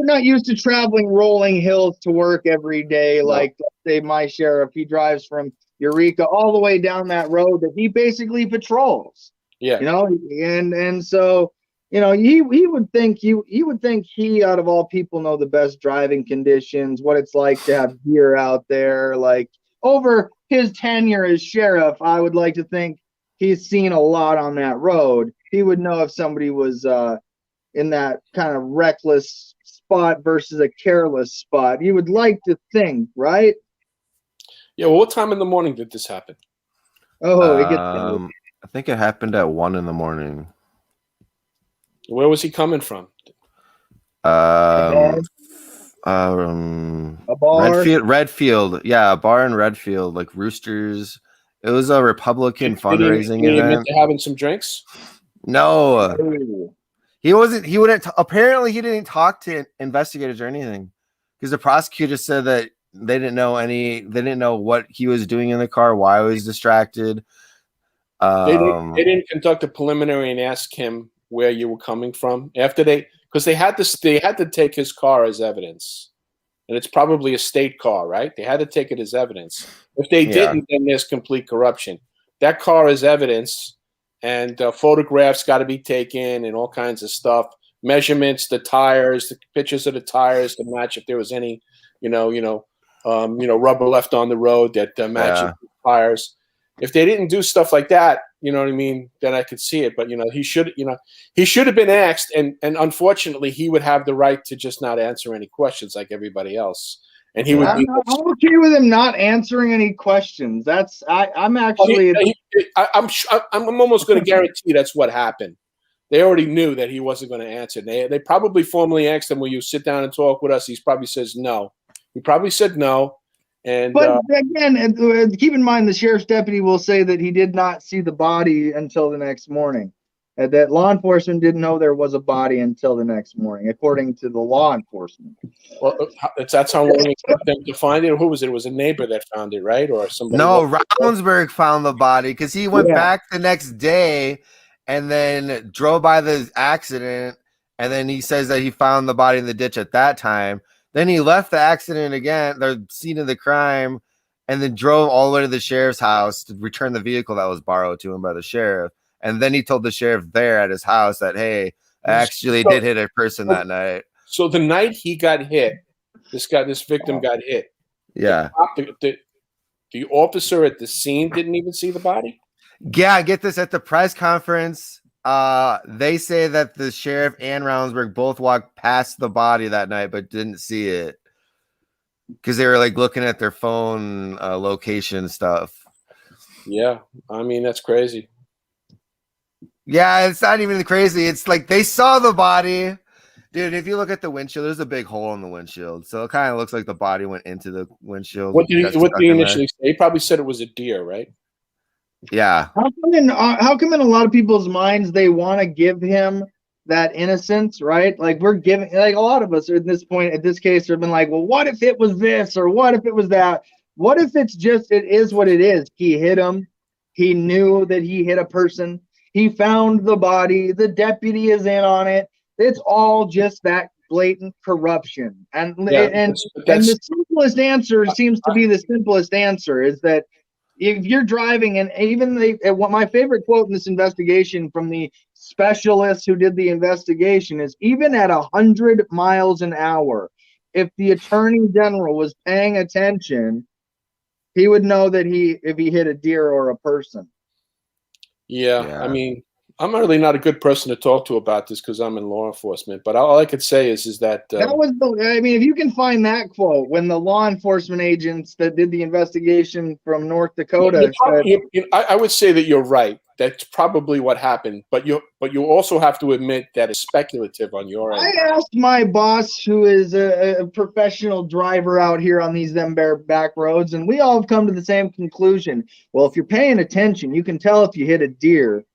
not used to traveling rolling hills to work every day. No. Like, let's say my sheriff, he drives from Eureka all the way down that road that he basically patrols. Yeah. And so, he would think he, out of all people, know the best driving conditions, what it's like to have deer out there. Like, over his tenure as sheriff, I would like to think he's seen a lot on that road. He would know if somebody was in that kind of reckless spot versus a careless spot. You would like to think, right? Yeah. Well, what time in the morning did this happen? Oh, I think it happened at 1 a.m. Where was he coming from? A bar? Redfield. Yeah, a bar in Redfield, like Roosters. It was a Republican fundraising event. Having some drinks? No. He wouldn't. Apparently, he didn't talk to investigators or anything, because the prosecutor said that they didn't know what he was doing in the car, why he was distracted. They didn't conduct a preliminary and ask him where you were coming from because they had to take his car as evidence, and it's probably a state car, right? They had to take it as evidence. If they didn't, then there's complete corruption. That car is evidence. And photographs got to be taken and all kinds of stuff. Measurements, the tires, the pictures of the tires to match if there was any, rubber left on the road that matches the tires. If they didn't do stuff like that, you know what I mean, then I could see it. But he should have been asked, and unfortunately, he would have the right to just not answer any questions like everybody else. And he would. I'm okay with him not answering any questions. I'm actually. I'm almost going to guarantee that's what happened. They already knew that he wasn't going to answer. They probably formally asked him, "Will you sit down and talk with us?" He probably says no. He probably said no. But again, keep in mind the sheriff's deputy will say that he did not see the body until the next morning. that law enforcement didn't know there was a body until the next morning, according to the law enforcement. Well, that's how long it took them to find it. Who was it? It was a neighbor that found it, right? Or somebody? No, Ravensburg found the body because he went Yeah. back the next day and then drove by the accident. And then he says that he found the body in the ditch at that time. Then he left the accident again, the scene of the crime, and then drove all the way to the sheriff's house to return the vehicle that was borrowed to him by the sheriff. And then he told the sheriff there at his house that, hey, I actually did hit a person that night. So the night he got hit, this victim got hit. Yeah. The officer at the scene didn't even see the body? Yeah, get this, at the press conference, they say that the sheriff and Ravensburg both walked past the body that night but didn't see it because they were like looking at their phone location stuff. Yeah, I mean, that's crazy. Yeah, it's not even crazy. It's like they saw the body. Dude, if you look at the windshield, there's a big hole in the windshield. So it kind of looks like the body went into the windshield. What did Got he stuck in there. initially say? He probably said it was a deer, right? Yeah. How come in a lot of people's minds they want to give him that innocence, right? Like we're giving, like a lot of us are at this point, at this case, have been like, well, what if it was this or what if it was that? What if it's just, it is what it is? He hit him. He knew that he hit a person. He found the body. The deputy is in on it. It's all just that blatant corruption. And the simplest answer seems to be the simplest answer is that if you're driving, and even what my favorite quote in this investigation from the specialist who did the investigation is, even at 100 miles an hour, if the attorney general was paying attention, he would know that if he hit a deer or a person. Yeah. I mean, I'm really not a good person to talk to about this because I'm in law enforcement. But all I could say is that that was I mean, if you can find that quote when the law enforcement agents that did the investigation from North Dakota I would say that you're right. That's probably what happened. But you also have to admit that it's speculative on your end. I asked my boss, who is a professional driver out here on these back roads, and we all have come to the same conclusion. Well, if you're paying attention, you can tell if you hit a deer.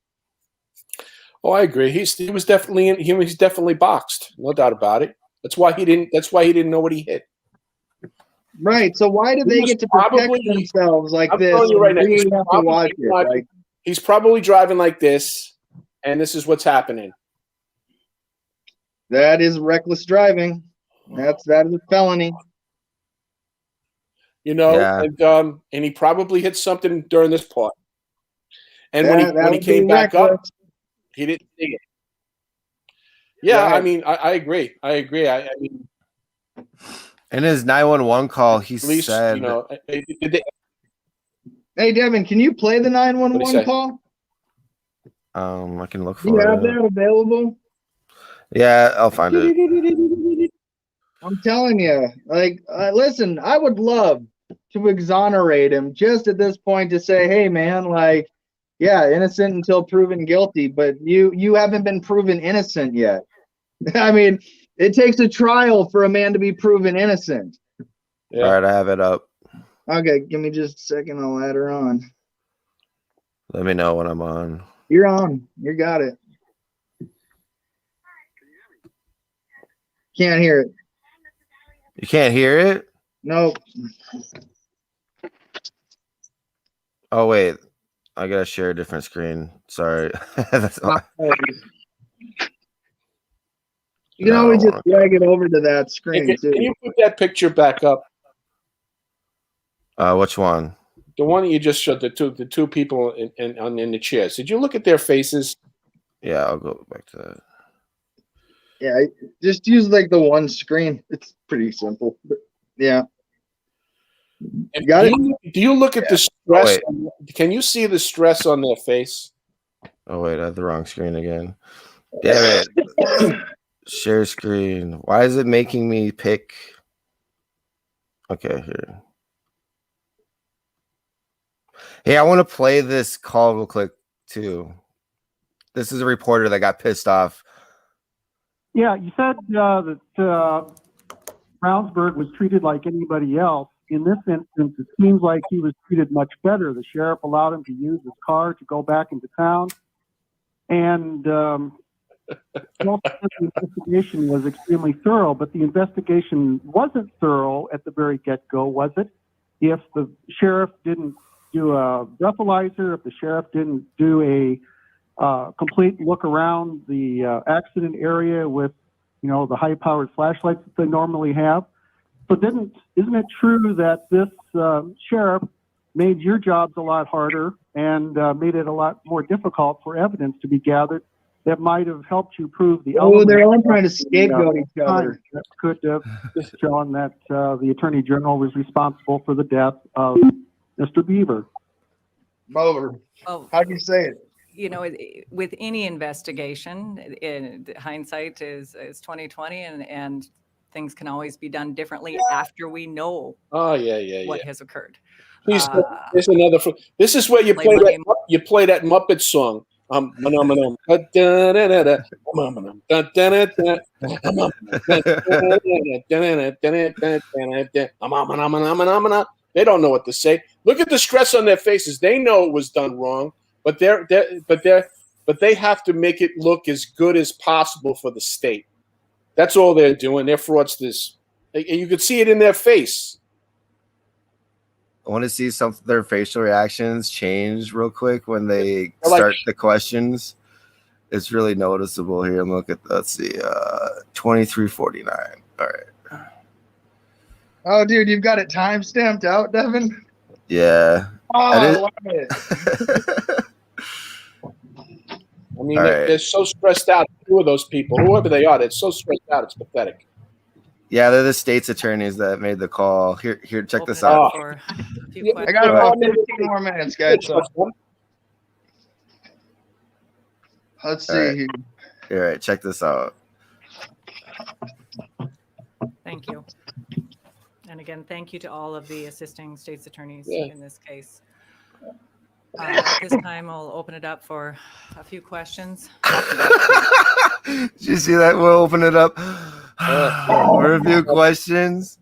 Oh, I agree. He was definitely boxed, no doubt about it. That's why he didn't know what he hit. Right. So why did they get to protect themselves like this? I'm telling you right now, we have to watch it. Like, he's probably driving like this, and this is what's happening. That is reckless driving. That is a felony. You know, Yeah. and he probably hit something during this part. And when he came back up, he didn't see it. Yeah, Right. I mean, I agree. I mean, In his 911 call, he at least, said, you know, Hey, Devin, can you play the What'd he 911 say? call? I can look Do you for have it. that available? Yeah, I'll find it. I'm telling you, like, listen, I would love to exonerate him just at this point to say, hey, man, like, yeah, innocent until proven guilty, but you haven't been proven innocent yet. I mean, it takes a trial for a man to be proven innocent. Yeah. All right, I have it up. Okay, give me just a second. I'll add her on. Let me know when I'm on. You're on. You got it. Can't hear it. You can't hear it? Nope. Oh, wait. I gotta share a different screen. Sorry. That's why. You can always just drag it over to that screen, Can too. you put that picture back up? Which one? The one that you just showed, the two people in the chairs. Did you look at their faces? Yeah, I'll go back to that. Yeah, just use like the one screen. It's pretty simple. But yeah. And got do you look at the stress? Can you see the stress on their face? Oh, wait. I have the wrong screen again. Damn it. Share screen. Why is it making me pick? Okay, here. Hey, I want to play this call real quick, too. This is a reporter that got pissed off. Yeah, you said that Brownsburg was treated like anybody else. In this instance, it seems like he was treated much better. The sheriff allowed him to use his car to go back into town. And he also said the investigation was extremely thorough, but the investigation wasn't thorough at the very get-go, was it? If the sheriff didn't do a breathalyzer, if the sheriff didn't do a complete look around the accident area with, the high-powered flashlights that they normally have. So isn't it true that this sheriff made your jobs a lot harder and made it a lot more difficult for evidence to be gathered that might have helped you prove the Oh, they're all trying to scapegoat each other. that could have shown that the Attorney General was responsible for the death of Mr. Beaver? Bover. Well, How do you say it? with any investigation, in hindsight is 2020, and things can always be done differently after we know Oh yeah. what has occurred. Please, there's another. This is where you play Blame that. You play that Muppet song. They don't know what to say. Look at the stress on their faces. They know it was done wrong, but they have to make it look as good as possible for the state. That's all they're doing. They're fraudsters, and you can see it in their face. I want to see their facial reactions change real quick when they start the questions. It's really noticeable here. Let's see, 2349. All right. Oh, dude, you've got it time stamped out, Devin? Yeah. Oh, I love it. I mean, they're so stressed out. Two of those people, whoever they are, they're so stressed out. It's pathetic. Yeah, they're the state's attorneys that made the call. Here, check this Open it out. up for a few I got about 15 more minutes, guys. So let's see here. All right, check this out. Thank you. And again, thank you to all of the assisting state's attorneys Yeah. in this case. At this time, I'll open it up for a few questions. Did you see that? We'll open it up for a few questions.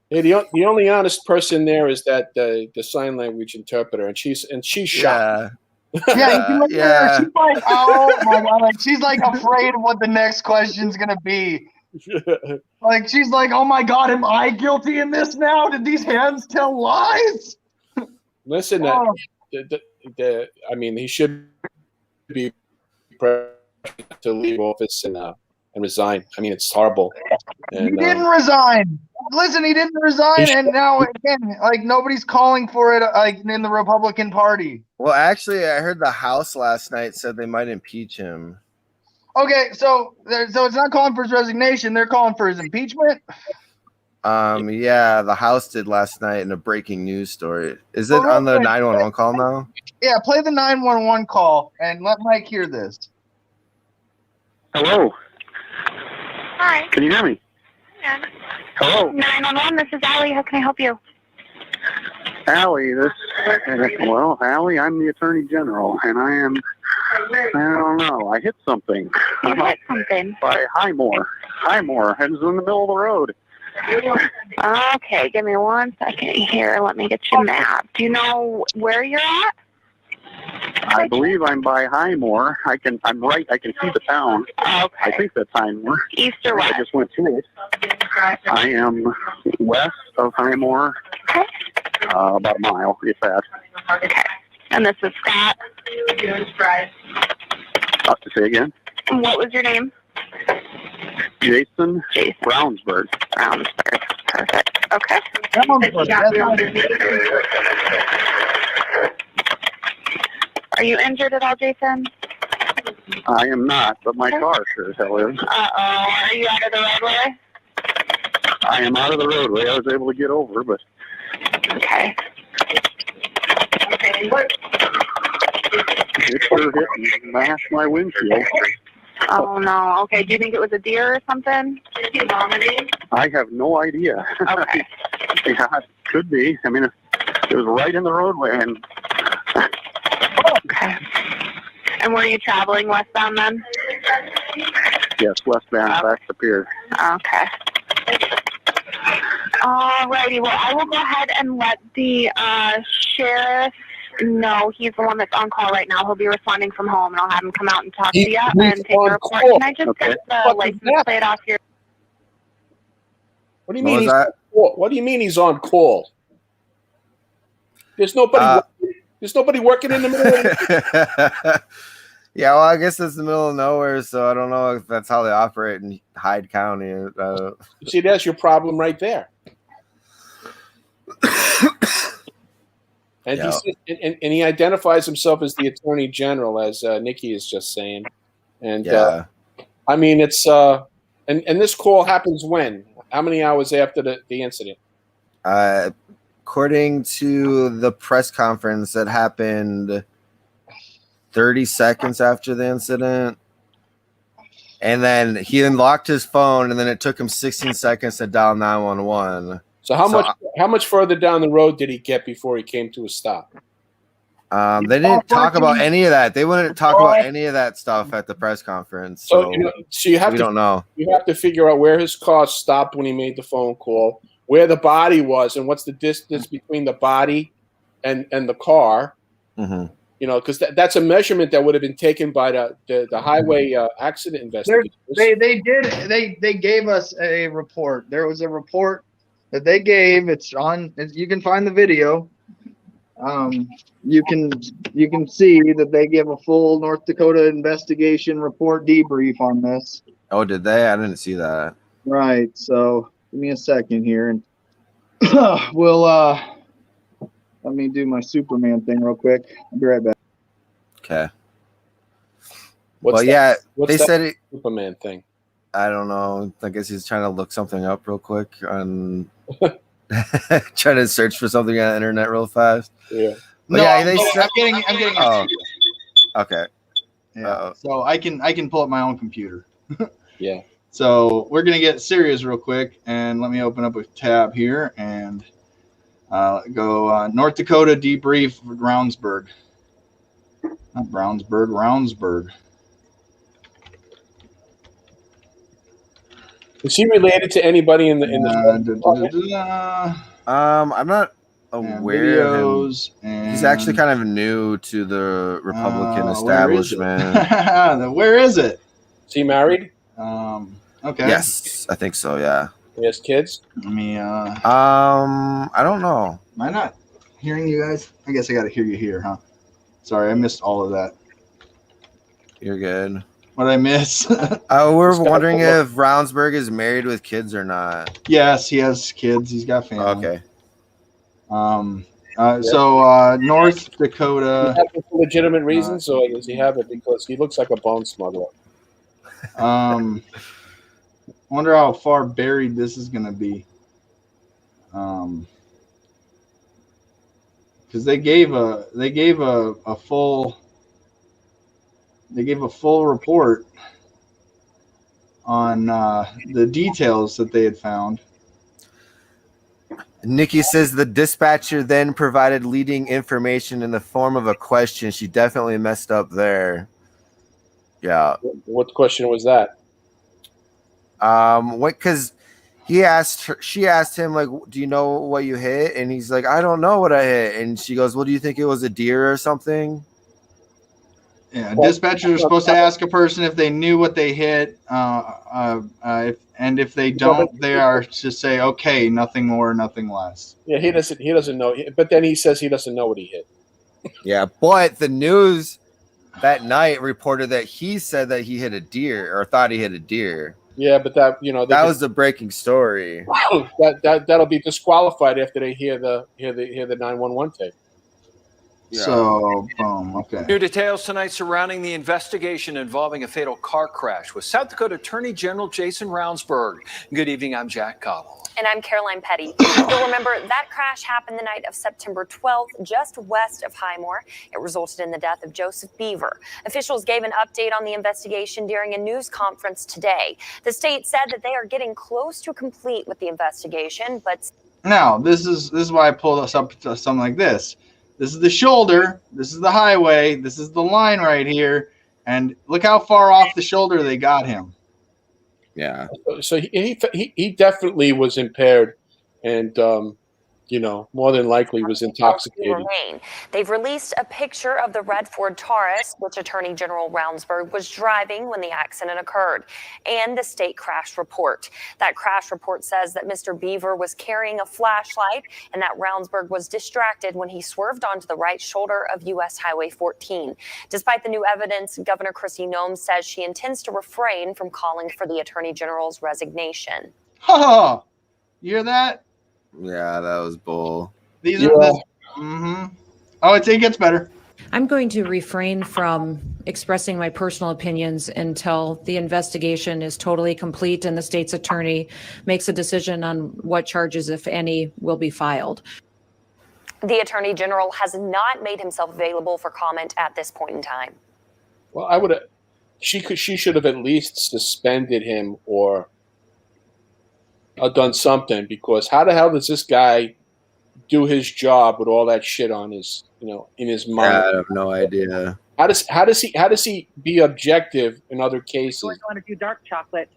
Hey, the only honest person there is that the sign language interpreter, and she's shocked. Yeah, yeah. She's like, oh my god, like she's like afraid of what the next question's gonna be. Like she's like, oh my god, am I guilty in this now? Did these hands tell lies? Listen, Oh. I mean, he should be pressured to leave office and resign. I mean, it's horrible. He And, didn't resign. Listen, he didn't resign, and now again, like nobody's calling for it, like in the Republican Party. Well, actually, I heard the House last night said they might impeach him. Okay, so it's not calling for his resignation; they're calling for his impeachment. Yeah, the House did last night in a breaking news story. Is it on the 911 call now? Yeah, play the 911 call and let Mike hear this. Hello. Hi. Can you hear me? Yeah. Hello. 911, this is Allie. How can I help you? Allie, Allie, I'm the Attorney General, and I don't know, I hit something. You hit something. By Highmore, and it's in the middle of the road. Okay, give me 1 second here. Let me get you mapped. Do you know where you're at? I believe I'm by Highmore. I'm right, I can see the town. Okay. I think that's Highmore. East or west? I just went through it. I am west of Highmore, about a mile, if that. Okay. And this is Scott? Say again? And what was your name? Jason Brownsburg. Brownsburg. Perfect. Okay. Are you injured at all, Jason? I am not, but my car sure as hell is. Uh-oh. Are you out of the roadway? I am out of the roadway. I was able to get over, but... Okay. It sure hit and mashed my windshield. Oh, no. Okay. Do you think it was a deer or something? I have no idea. Okay. Yeah, it could be. I mean, it was right in the roadway, and... Okay. And were you traveling westbound then? Yes, westbound, back to pier. Okay. Alrighty. Well, I will go ahead and let the sheriff No, he's the one that's on call right now. He'll be responding from home, and I'll have him come out and talk to you He's and take on a report. call. Can I just Okay. get the What the license heck? plate off your? What do you What mean was he's that? on call? What do you mean he's on call? There's nobody. There's nobody working in the middle of the Yeah, well, I guess it's the middle of nowhere, so I don't know if that's how they operate in Hyde County. See, that's your problem right there. And, Yeah. and he identifies himself as the Attorney General, as Nikki is just saying. And Yeah. I mean, it's and this call happens when? How many hours after the incident? According to the press conference that happened 30 seconds after the incident, and then he unlocked his phone, and then it took him 16 seconds to dial 911. So how much further down the road did he get before he came to a stop? They didn't talk about any of that. They wouldn't talk about any of that stuff at the press conference. So, So you have we to don't know. You have to figure out where his car stopped when he made the phone call, where the body was, and what's the distance between the body and the car. Mm-hmm. You know, because that's a measurement that would have been taken by the highway accident investigators. They gave us a report. There was a report that they gave. It's on. You can find the video. You can see that they give a full North Dakota investigation report debrief on this. Oh, did they? I didn't see that. Right. So give me a second here, and we'll let me do my Superman thing real quick. I'll be right back. Okay. What's Yeah, what's they that said it. Superman thing. I don't know. I guess he's trying to look something up real quick on trying to search for something on the internet real fast. Yeah. But yeah, they said. I'm getting. Oh, okay. Yeah. So I can pull up my own computer. Yeah. So we're gonna get serious real quick, and let me open up a tab here and go North Dakota debrief Brownsburg. Not Brownsburg, Roundsburg. Is he related to anybody in the I'm not aware of him. videos He's actually kind of new to the Republican establishment. Where is it? Is he married? Okay. Yes, I think so. Yeah. He has kids? Let me I don't know. am I not hearing you guys? I guess I gotta hear you here, huh? Sorry, I missed all of that. You're good. What did I miss? We're wondering if Brownsburg is married with kids or not. Yes, he has kids. He's got family. Okay. So North Dakota. Does he have it for legitimate reasons, or does he have it because he looks like a bone smuggler? Wonder how far buried this is gonna be. Because they gave a full report on the details that they had found. Nikki says the dispatcher then provided leading information in the form of a question. She definitely messed up there. Yeah. What question was that? Because she asked him, like, do you know what you hit? And he's like, I don't know what I hit. And she goes, well, do you think it was a deer or something? Yeah, dispatchers are supposed to ask a person if they knew what they hit, if they don't, they are to say, okay, nothing more, nothing less. Yeah, he doesn't know. But then he says he doesn't know what he hit. Yeah, but the news that night reported that he said that he hit a deer or thought he hit a deer. Yeah, but that was the breaking story. That'll be disqualified after they hear the 911 tape. Yeah. So, boom, okay. New details tonight surrounding the investigation involving a fatal car crash with South Dakota Attorney General Jason Brownsburg. Good evening, I'm Jack Cobble. And I'm Caroline Petty. You'll remember that crash happened the night of September 12th, just west of Highmore. It resulted in the death of Joseph Beaver. Officials gave an update on the investigation during a news conference today. The state said that they are getting close to complete with the investigation, but now this is why I pulled us up to something like this. This is the shoulder. This is the highway. This is the line right here. And look how far off the shoulder they got him. Yeah. So he definitely was impaired, and more than likely was intoxicated. Remain. They've released a picture of the red Ford Taurus, which Attorney General Ravnsborg was driving when the accident occurred, and the state crash report. That crash report says that Mr. Beaver was carrying a flashlight and that Ravnsborg was distracted when he swerved onto the right shoulder of U.S. Highway 14. Despite the new evidence, Governor Kristi Noem says she intends to refrain from calling for the Attorney General's resignation. Oh, you hear that? Yeah, that was bull. These are the. Oh, it gets better. I'm going to refrain from expressing my personal opinions until the investigation is totally complete and the state's attorney makes a decision on what charges, if any, will be filed. The Attorney General has not made himself available for comment at this point in time. Well, I would have. She should have at least suspended him or done something, because how the hell does this guy do his job with all that shit on his, in his mind? Yeah, I have no idea. How does he be objective in other cases? I want to do dark chocolate.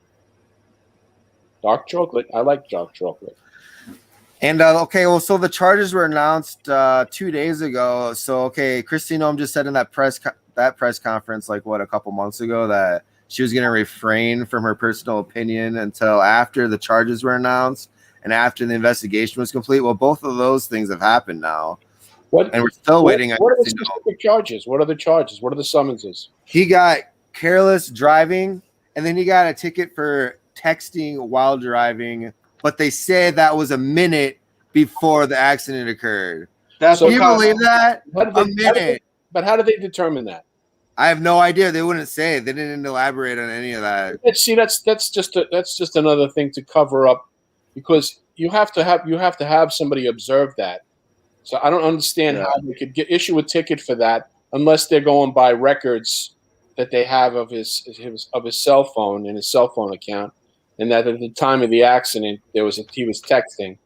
Dark chocolate? I like dark chocolate. And okay, well, so the charges were announced 2 days ago. So okay, Kristi Noem just said in that press conference, like a couple months ago, that she was going to refrain from her personal opinion until after the charges were announced and after the investigation was complete. Well, both of those things have happened now. And we're still waiting on. What are the specific charges? What are the charges? What are the summonses? He got careless driving, and then he got a ticket for texting while driving, but they said that was a minute before the accident occurred. That's Can you believe that? A minute. But how do they determine that? I have no idea. They wouldn't say. They didn't elaborate on any of that. See, that's just another thing to cover up, because you have to have somebody observe that. So I don't understand how they could issue a ticket for that unless they're going by records that they have of his cell phone and his cell phone account, and that at the time of the accident he was texting.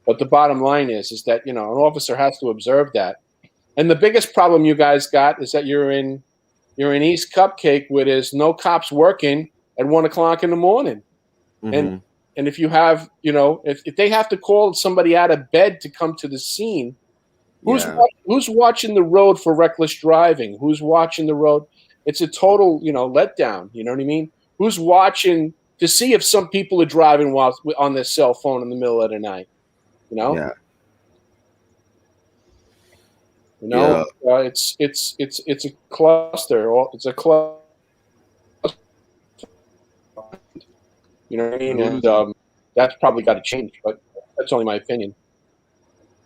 But the bottom line is that an officer has to observe that. And the biggest problem you guys got is that you're in East Cupcake, where there's no cops working at 1 o'clock in the morning. Mm-hmm. And if you have, if they have to call somebody out of bed to come to the scene, who's watching the road for reckless driving? Who's watching the road? It's a total, letdown. You know what I mean? Who's watching to see if some people are driving while on their cell phone in the middle of the night? Yeah. It's a cluster. It's a cluster. You know what I mean? And that's probably got to change, but that's only my opinion.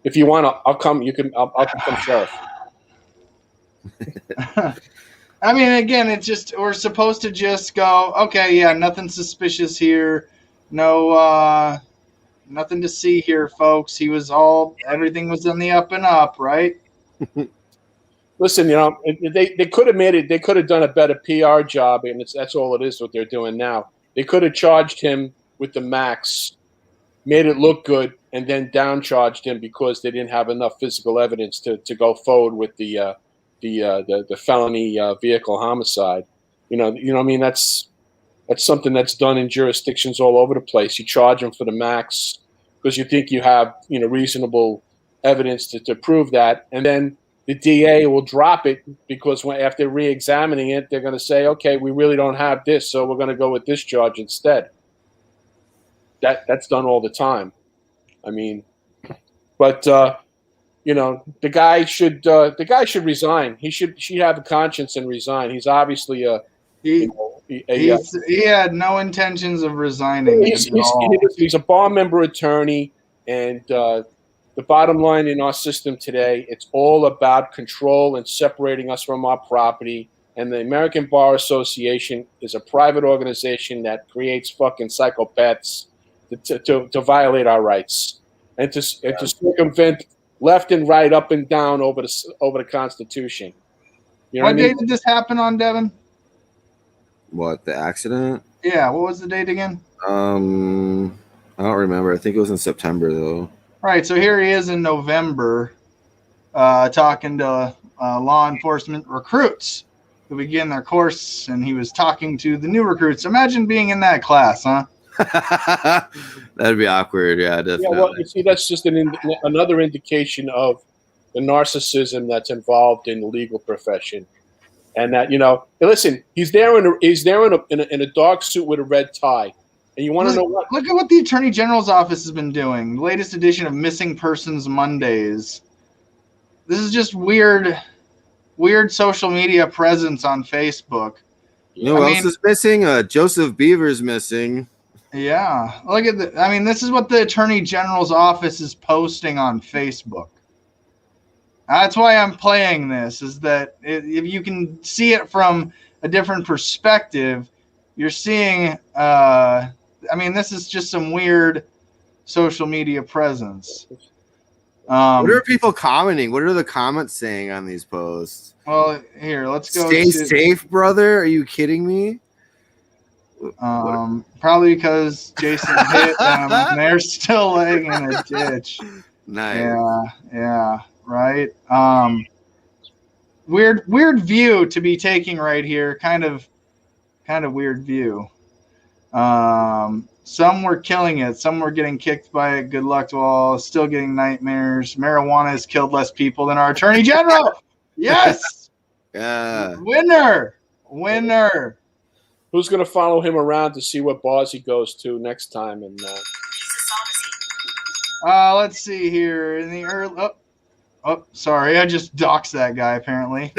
If you want, I'll come. I'll become sheriff. I mean, again, it's just we're supposed to just go, okay, yeah, nothing suspicious here, no, nothing to see here, folks. Everything was on the up and up, right? Listen, they could have made it. They could have done a better PR job, and that's all it is. What they're doing now. They could have charged him with the max, made it look good, and then downcharged him because they didn't have enough physical evidence to go forward with the felony vehicle homicide. You know what I mean? That's something that's done in jurisdictions all over the place. You charge them for the max because you think you have reasonable evidence to prove that, and then the DA will drop it because after re-examining it, they're going to say, okay, we really don't have this, so we're going to go with this charge instead. That's done all the time. I mean, but the guy should resign. He should have a conscience and resign. He's obviously he had no intentions of resigning. He's a bar member attorney, and the bottom line in our system today, it's all about control and separating us from our property. And the American Bar Association is a private organization that creates fucking psychopaths to violate our rights and to circumvent left and right, up and down over the Constitution. What day did this happen on, Devin? What, the accident? Yeah, what was the date again? I don't remember. I think it was in September though. Right, so here he is in November talking to law enforcement recruits who begin their course, and he was talking to the new recruits. Imagine being in that class, huh? That'd be awkward. Yeah, definitely. Yeah, well, you see, that's just another indication of the narcissism that's involved in the legal profession, and that listen, he's there in a dog suit with a red tie, and you want to know what? Look at what the Attorney General's office has been doing. The latest edition of Missing Persons Mondays. This is just weird social media presence on Facebook. You know who else is missing? Joseph Beaver's missing. Yeah, look at this is what the Attorney General's office is posting on Facebook. That's why I'm playing this, is that if you can see it from a different perspective, you're seeing, this is just some weird social media presence. What are people commenting? What are the comments saying on these posts? Well, here, let's go. Stay safe, brother. Are you kidding me? Probably because Jason hit them and they're still laying in a ditch. Nice. Yeah, right. Weird view to be taking right here. Kind of weird view. Some were killing it. Some were getting kicked by it. Good luck to all. Still getting nightmares. Marijuana has killed less people than our Attorney General. Yes. Yeah. Winner. Who's going to follow him around to see what bars he goes to next time? And let's see here. In the early, sorry, I just doxed that guy. Apparently,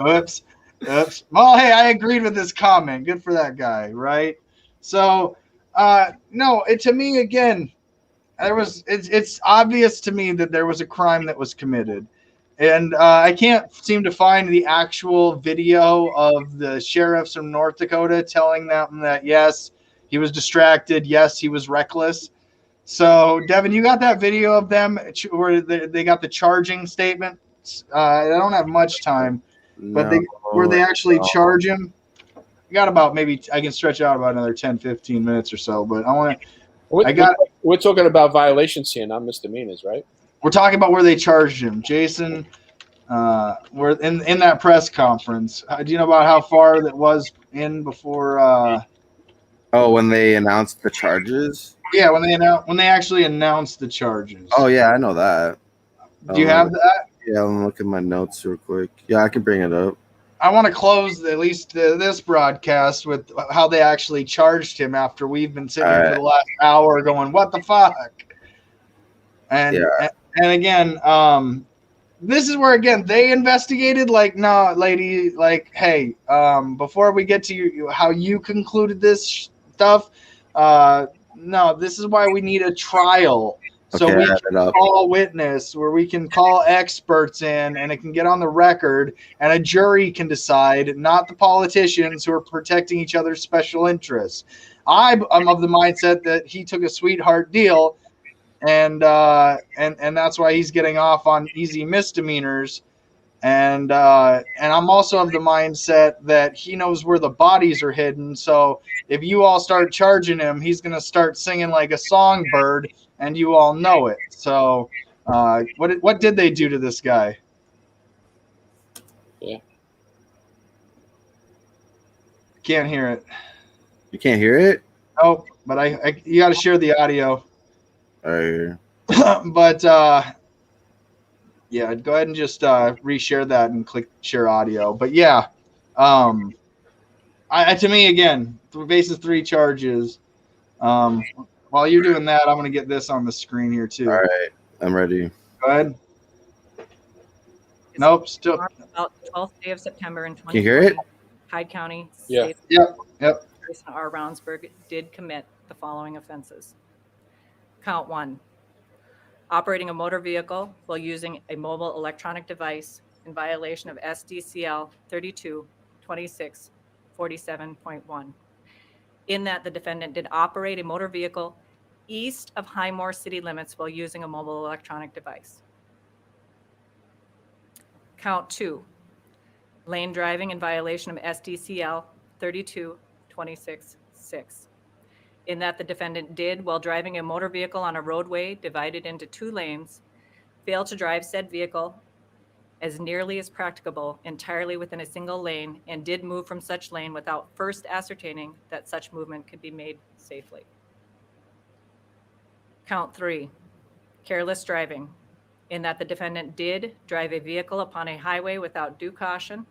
oops. Well, hey, I agreed with this comment. Good for that guy, right? So, no, to me again, it's obvious to me that there was a crime that was committed. And I can't seem to find the actual video of the sheriffs from North Dakota telling them that, yes, he was distracted. Yes, he was reckless. So, Devin, you got that video of them where they got the charging statement? I don't have much time, but where they actually charge him. I got about, maybe I can stretch out about another 10, 15 minutes or so, but we're talking about violations here, not misdemeanors, right? We're talking about where they charged him, Jason. We're in that press conference. Do you know about how far that was in before? When they announced the charges. Yeah, when they actually announced the charges. Oh yeah, I know that. Do you have that? Yeah, I'm looking at my notes real quick. Yeah, I can bring it up. I want to close at least this broadcast with how they actually charged him after we've been sitting here for the last hour going, what the fuck? And again, this is where, again, they investigated, like, no, lady, like, hey, before we get to how you concluded this stuff, no, this is why we need a trial. So we can call witness, where we can call experts in, and it can get on the record, and a jury can decide, not the politicians who are protecting each other's special interests. I'm of the mindset that he took a sweetheart deal, and that's why he's getting off on easy misdemeanors. And I'm also of the mindset that he knows where the bodies are hidden. So if you all start charging him, he's going to start singing like a songbird, and you all know it. So what did they do to this guy? Yeah. Can't hear it. You can't hear it? Oh, but you got to share the audio. All right. But yeah, go ahead and just reshare that and click share audio. But yeah, to me, again, basis 3 charges. While you're doing that, I'm going to get this on the screen here too. All right, I'm ready. Go ahead. Nope, still. About the 12th day of September in 2020. Can you hear it? Hyde County. Yeah. Yep. Jason R. Ravnsborg did commit the following offenses. Count 1. Operating a motor vehicle while using a mobile electronic device in violation of SDCL 32-26-47.1. In that the defendant did operate a motor vehicle east of Highmore city limits while using a mobile electronic device. Count 2. Lane driving in violation of SDCL 32-26-6. In that the defendant did, while driving a motor vehicle on a roadway divided into 2 lanes, fail to drive said vehicle as nearly as practicable entirely within a single lane, and did move from such lane without first ascertaining that such movement could be made safely. Count 3, careless driving, in that the defendant did drive a vehicle upon a highway without due caution,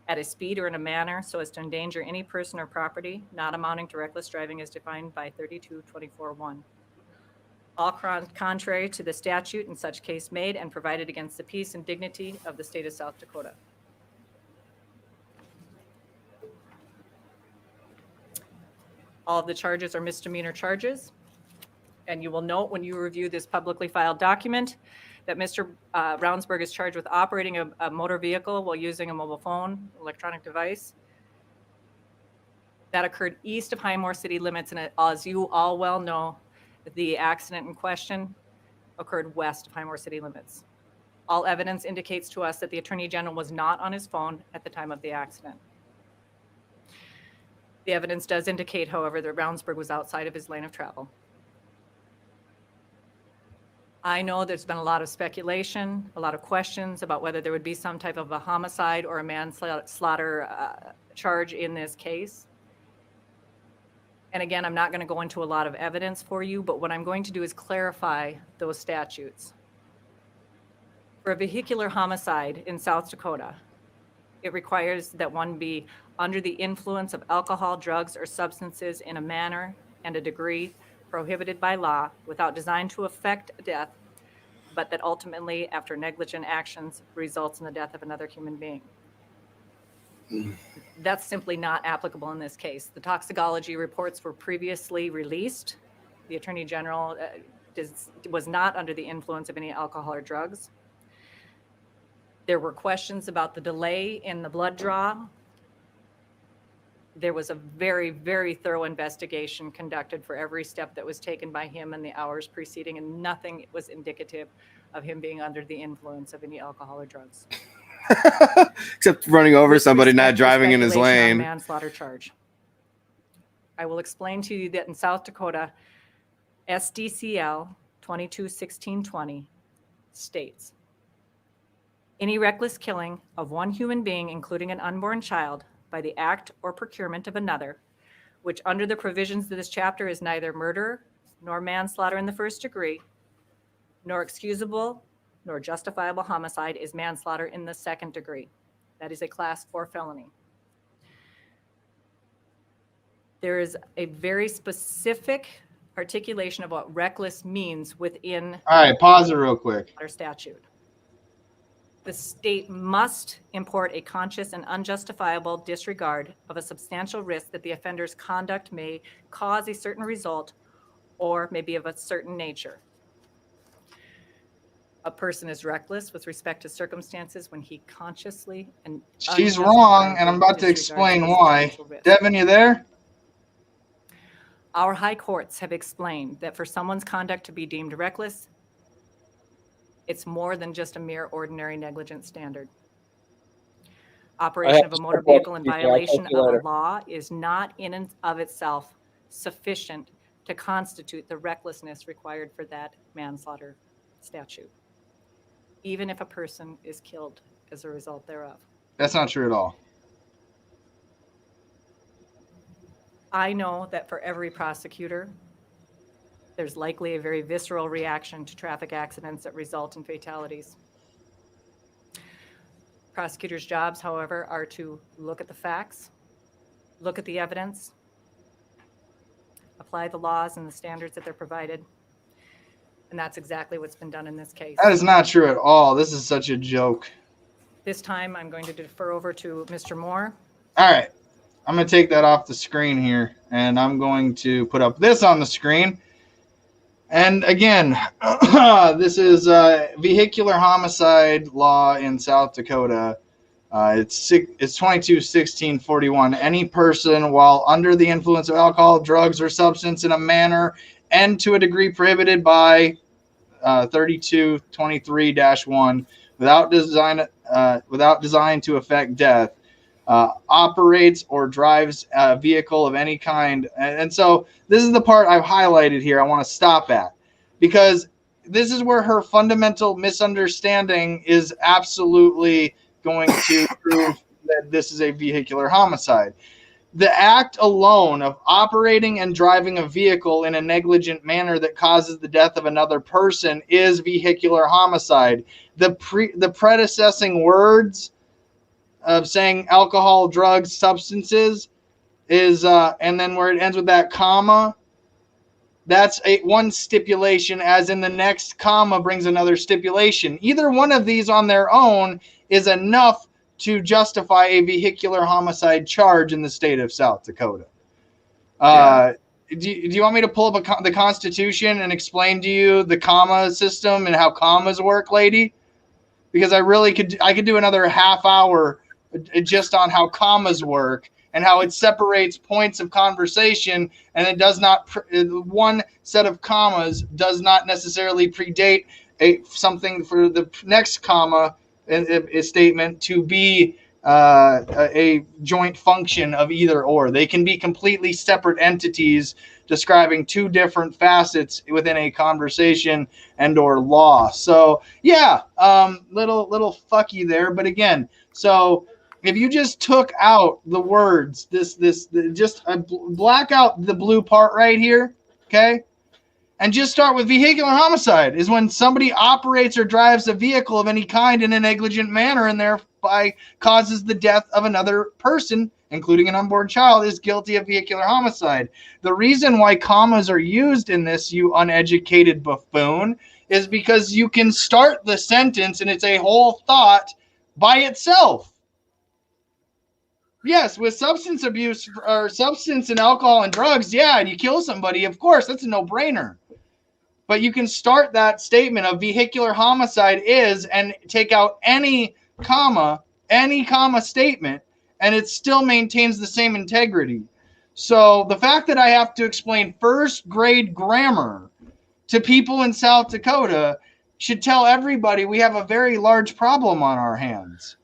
at a speed or in a manner so as to endanger any person or property, not amounting to reckless driving as defined by 3224(1). All contrary to the statute in such case made and provided against the peace and dignity of the state of South Dakota. All of the charges are misdemeanor charges. And you will note when you review this publicly filed document that Mr. Ravnsborg is charged with operating a motor vehicle while using a mobile phone, electronic device. That occurred east of Highmore city limits, and as you all well know, the accident in question occurred west of Highmore city limits. All evidence indicates to us that the Attorney General was not on his phone at the time of the accident. The evidence does indicate, however, that Ravnsborg was outside of his lane of travel. I know there's been a lot of speculation, a lot of questions about whether there would be some type of a homicide or a manslaughter charge in this case. And again, I'm not going to go into a lot of evidence for you, but what I'm going to do is clarify those statutes. For a vehicular homicide in South Dakota, it requires that one be under the influence of alcohol, drugs, or substances in a manner and a degree prohibited by law without design to affect death, but that ultimately, after negligent actions, results in the death of another human being. That's simply not applicable in this case. The toxicology reports were previously released. The Attorney General was not under the influence of any alcohol or drugs. There were questions about the delay in the blood draw. There was a very, very thorough investigation conducted for every step that was taken by him in the hours preceding, and nothing was indicative of him being under the influence of any alcohol or drugs. Except running over With somebody, respect not to driving in his speculation on lane. Manslaughter charge. I will explain to you that in South Dakota, SDCL 221620 states, any reckless killing of one human being, including an unborn child, by the act or procurement of another, which under the provisions of this chapter is neither murder nor manslaughter in the first degree, nor excusable nor justifiable homicide, is manslaughter in the second degree. That is a class 4 felony. There is a very specific articulation of what reckless means within All right, pause it real quick. our statute. The state must import a conscious and unjustifiable disregard of a substantial risk that the offender's conduct may cause a certain result or may be of a certain nature. A person is reckless with respect to circumstances when he consciously and She's wrong, and I'm about to explain why. Devin, you there? Our high courts have explained that for someone's conduct to be deemed reckless, it's more than just a mere ordinary negligence standard. Operation of a motor vehicle in violation of a law is not in and of itself sufficient to constitute the recklessness required for that manslaughter statute, even if a person is killed as a result thereof. That's not true at all. I know that for every prosecutor, there's likely a very visceral reaction to traffic accidents that result in fatalities. Prosecutors' jobs, however, are to look at the facts, look at the evidence, apply the laws and the standards that they're provided. And that's exactly what's been done in this case. That is not true at all. This is such a joke. This time, I'm going to defer over to Mr. Moore. All right. I'm going to take that off the screen here, and I'm going to put up this on the screen. And again, this is vehicular homicide law in South Dakota. It's 221641. Any person while under the influence of alcohol, drugs, or substance in a manner and to a degree prohibited by 3223-1 without design to affect death operates or drives a vehicle of any kind. And so this is the part I've highlighted here I want to stop at, because this is where her fundamental misunderstanding is absolutely going to prove that this is a vehicular homicide. the act alone of operating and driving a vehicle in a negligent manner that causes the death of another person is vehicular homicide. The predecessing words of saying alcohol, drugs, substances is, and then where it ends with that comma, that's one stipulation, as in the next comma brings another stipulation. Either one of these on their own is enough to justify a vehicular homicide charge in the state of South Dakota. Do you want me to pull up the Constitution and explain to you the comma system and how commas work, lady? Because I could do another half hour just on how commas work and how it separates points of conversation, and it does not, one set of commas does not necessarily predate something for the next comma a statement to be a joint function of either or. They can be completely separate entities describing two different facets within a conversation and or law. So yeah, little fucky there, but again, so if you just took out the words, black out the blue part right here, okay? And just start with vehicular homicide is when somebody operates or drives a vehicle of any kind in a negligent manner and thereby causes the death of another person, including an unborn child, is guilty of vehicular homicide. The reason why commas are used in this, you uneducated buffoon, is because you can start the sentence and it's a whole thought by itself. Yes, with substance abuse or substance and alcohol and drugs, yeah, and you kill somebody, of course, that's a no-brainer. But you can start that statement of vehicular homicide is and take out any comma statement, and it still maintains the same integrity. So the fact that I have to explain first grade grammar to people in South Dakota should tell everybody we have a very large problem on our hands.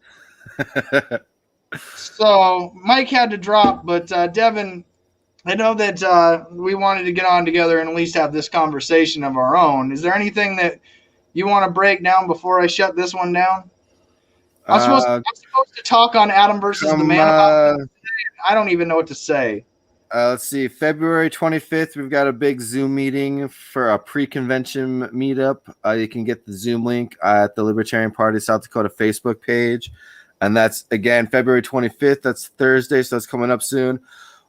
So Mike had to drop, but Devin, I know that we wanted to get on together and at least have this conversation of our own. Is there anything that you want to break down before I shut this one down? I'm supposed to talk on Adam versus the Man. I don't even know what to say. Let's see. February 25th, we've got a big Zoom meeting for a pre-convention meetup. You can get the Zoom link at the Libertarian Party South Dakota Facebook page. And that's, again, February 25th. That's Thursday, so that's coming up soon.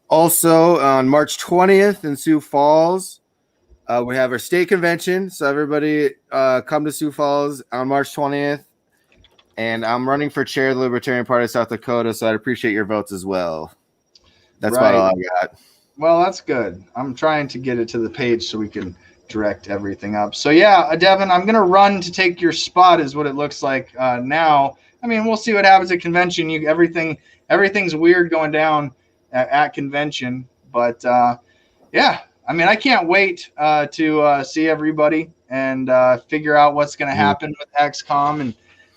Also, on March 20th in Sioux Falls, we have our state convention. So everybody come to Sioux Falls on March 20th. And I'm running for chair of the Libertarian Party of South Dakota, so I'd appreciate your votes as well. That's about all I got. Well, that's good. I'm trying to get it to the page so we can direct everything up. So, yeah, Devin, I'm going to run to take your spot is what it looks like now. I mean, we'll see what happens at convention. Everything's weird going down at convention. But, yeah, I mean, I can't wait to see everybody and figure out what's going to happen with XCOM and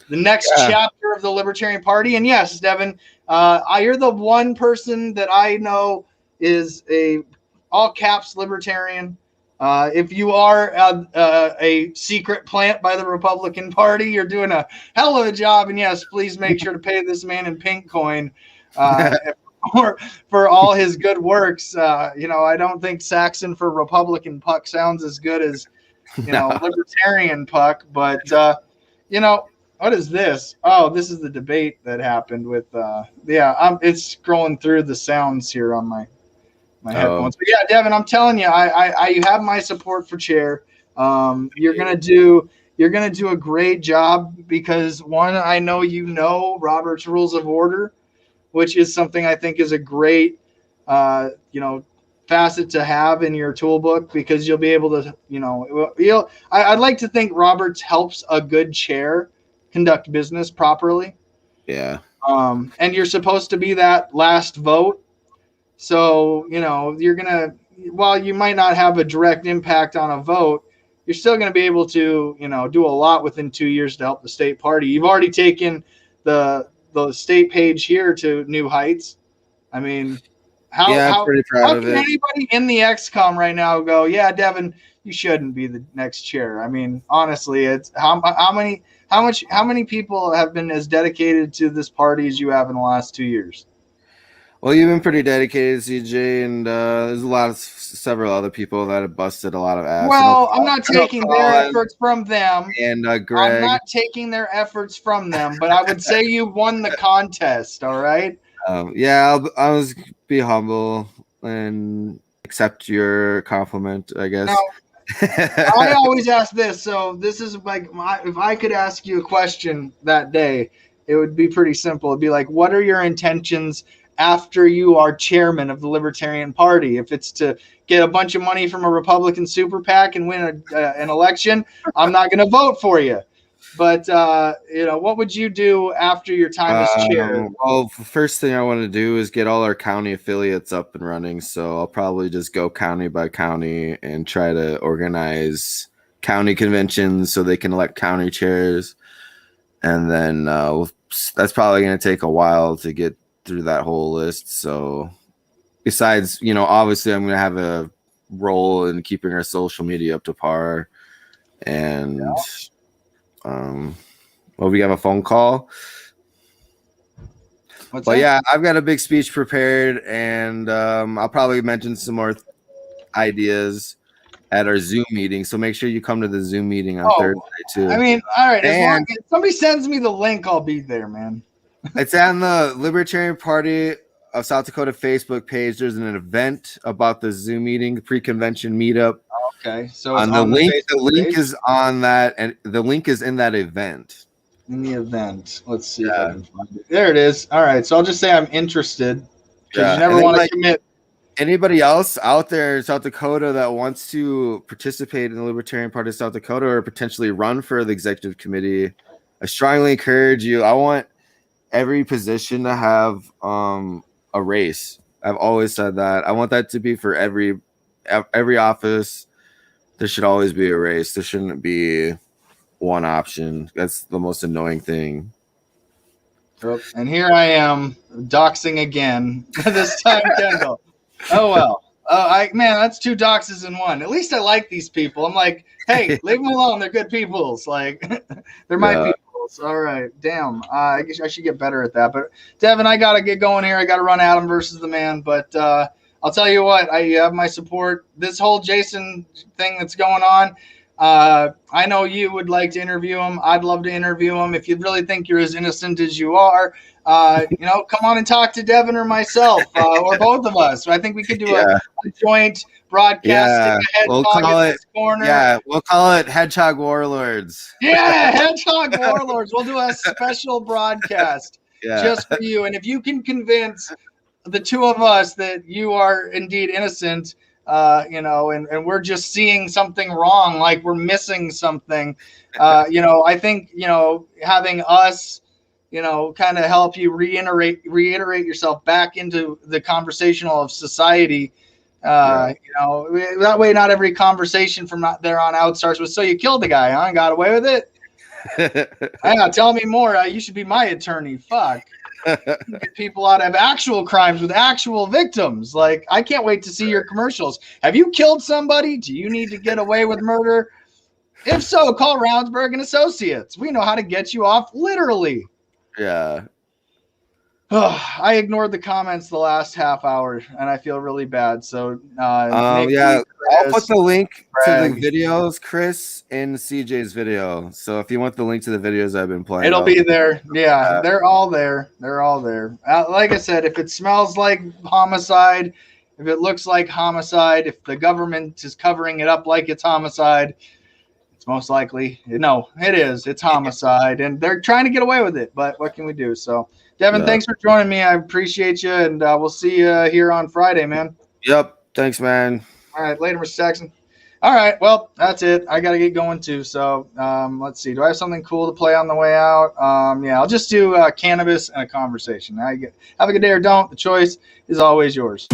the next chapter of the Libertarian Party. And, yes, Devin, you're the one person that I know is a all-caps libertarian. If you are a secret plant by the Republican Party, you're doing a hell of a job. And yes, please make sure to pay this man in pink coin for all his good works. I don't think Saxon for Republican puck sounds as good as, Libertarian puck. But, what is this? Oh, this is the debate that happened with, it's scrolling through the sounds here on my headphones. But yeah, Devin, I'm telling you, I have my support for chair. You're gonna do a great job because one, I know Robert's Rules of Order, which is something I think is a great facet to have in your toolbook because you'll be able to I'd like to think Roberts helps a good chair conduct business properly. Yeah. And you're supposed to be that last vote. So, you're going to, while you might not have a direct impact on a vote, you're still going to be able to, do a lot within 2 years to help the state party. You've already taken the state page here to new heights. I mean, I'm pretty proud of it. How can anybody in the XCOM right now go, yeah, Devin, you shouldn't be the next chair? I mean, honestly, it's how many people have been as dedicated to this party as you have in the last 2 years? Well, you've been pretty dedicated, CJ, and there's several other people that have busted a lot of ass. Well, I'm not taking their Colin efforts from them. and I'm Greg. not taking their efforts from them, but I would say you won the contest. All right. Yeah, I'll just be humble and accept your compliment, I guess. Now, I always ask this. So this is like, if I could ask you a question that day, it would be pretty simple. It'd be like, what are your intentions after you are chairman of the Libertarian Party? If it's to get a bunch of money from a Republican super PAC and win an election, I'm not going to vote for you. But, what would you do after your time as chair? Well, the first thing I want to do is get all our county affiliates up and running. So I'll probably just go county by county and try to organize county conventions so they can elect county chairs. And then that's probably going to take a while to get through that whole list. So besides, obviously I'm going to have a role in keeping our social media up to par. And we have a phone call. Yeah, I've got a big speech prepared, and I'll probably mention some more ideas at our Zoom meeting. So make sure you come to the Zoom meeting on Thursday too. I mean, all right. As long as somebody sends me the link, I'll be there, man. It's on the Libertarian Party of South Dakota Facebook page. There's an event about the Zoom meeting, the pre-convention meetup. Okay, so on the link, the link is on that, and the link is in that event. In the event, let's see if I can find it. There it is. All right, so I'll just say I'm interested. Yeah. You never want to commit. Anybody else out there in South Dakota that wants to participate in the Libertarian Party of South Dakota or potentially run for the executive committee, I strongly encourage you. I want every position to have a race. I've always said that. I want that to be for every office. There should always be a race. There shouldn't be one option. That's the most annoying thing. And here I am doxing again. This time, Kendall. Oh well. Man, that's 2 doxes in one. At least I like these people. I'm like, hey, leave them alone. They're good peoples. Like, they're my peoples. All right. Damn. I guess I should get better at that. But Devin, I gotta get going here. I gotta run Adam versus the man. But I'll tell you what, I have my support. This whole Jason thing that's going on, I know you would like to interview him. I'd love to interview him. If you really think you're as innocent as you are, come on and talk to Devin or myself, or both of us. I think we could do a joint broadcast. We'll call it. Yeah, we'll call it Hedgehog Warlords. Yeah, Hedgehog Warlords. We'll do a special broadcast just for you. And if you can convince the 2 of us that you are indeed innocent, and we're just seeing something wrong, like we're missing something, I think, having us, kind of help you reiterate yourself back into the conversational of society. That way, not every conversation from there on out starts with, so you killed the guy, huh? Got away with it? Yeah, tell me more. You should be my attorney. Fuck. Get people out of actual crimes with actual victims. Like, I can't wait to see your commercials. Have you killed somebody? Do you need to get away with murder? If so, call Roundsburg and Associates. We know how to get you off literally. Yeah. I ignored the comments the last half hour, and I feel really bad. So, I'll put the link to the videos, Chris, in CJ's video. So if you want the link to the videos I've been playing, it'll be there. Yeah, they're all there. They're all there. Like I said, if it smells like homicide, if it looks like homicide, if the government is covering it up like it's homicide, it's most likely. No, it is. It's homicide, and they're trying to get away with it. But what can we do? So, Devin, thanks for joining me. I appreciate you, and we'll see you here on Friday, man. Yep. Thanks, man. All right. Later, Mr. Saxon. All right. Well, that's it. I got to get going, too. So let's see. Do I have something cool to play on the way out? Yeah, I'll just do cannabis and a conversation. Have a good day or don't. The choice is always yours.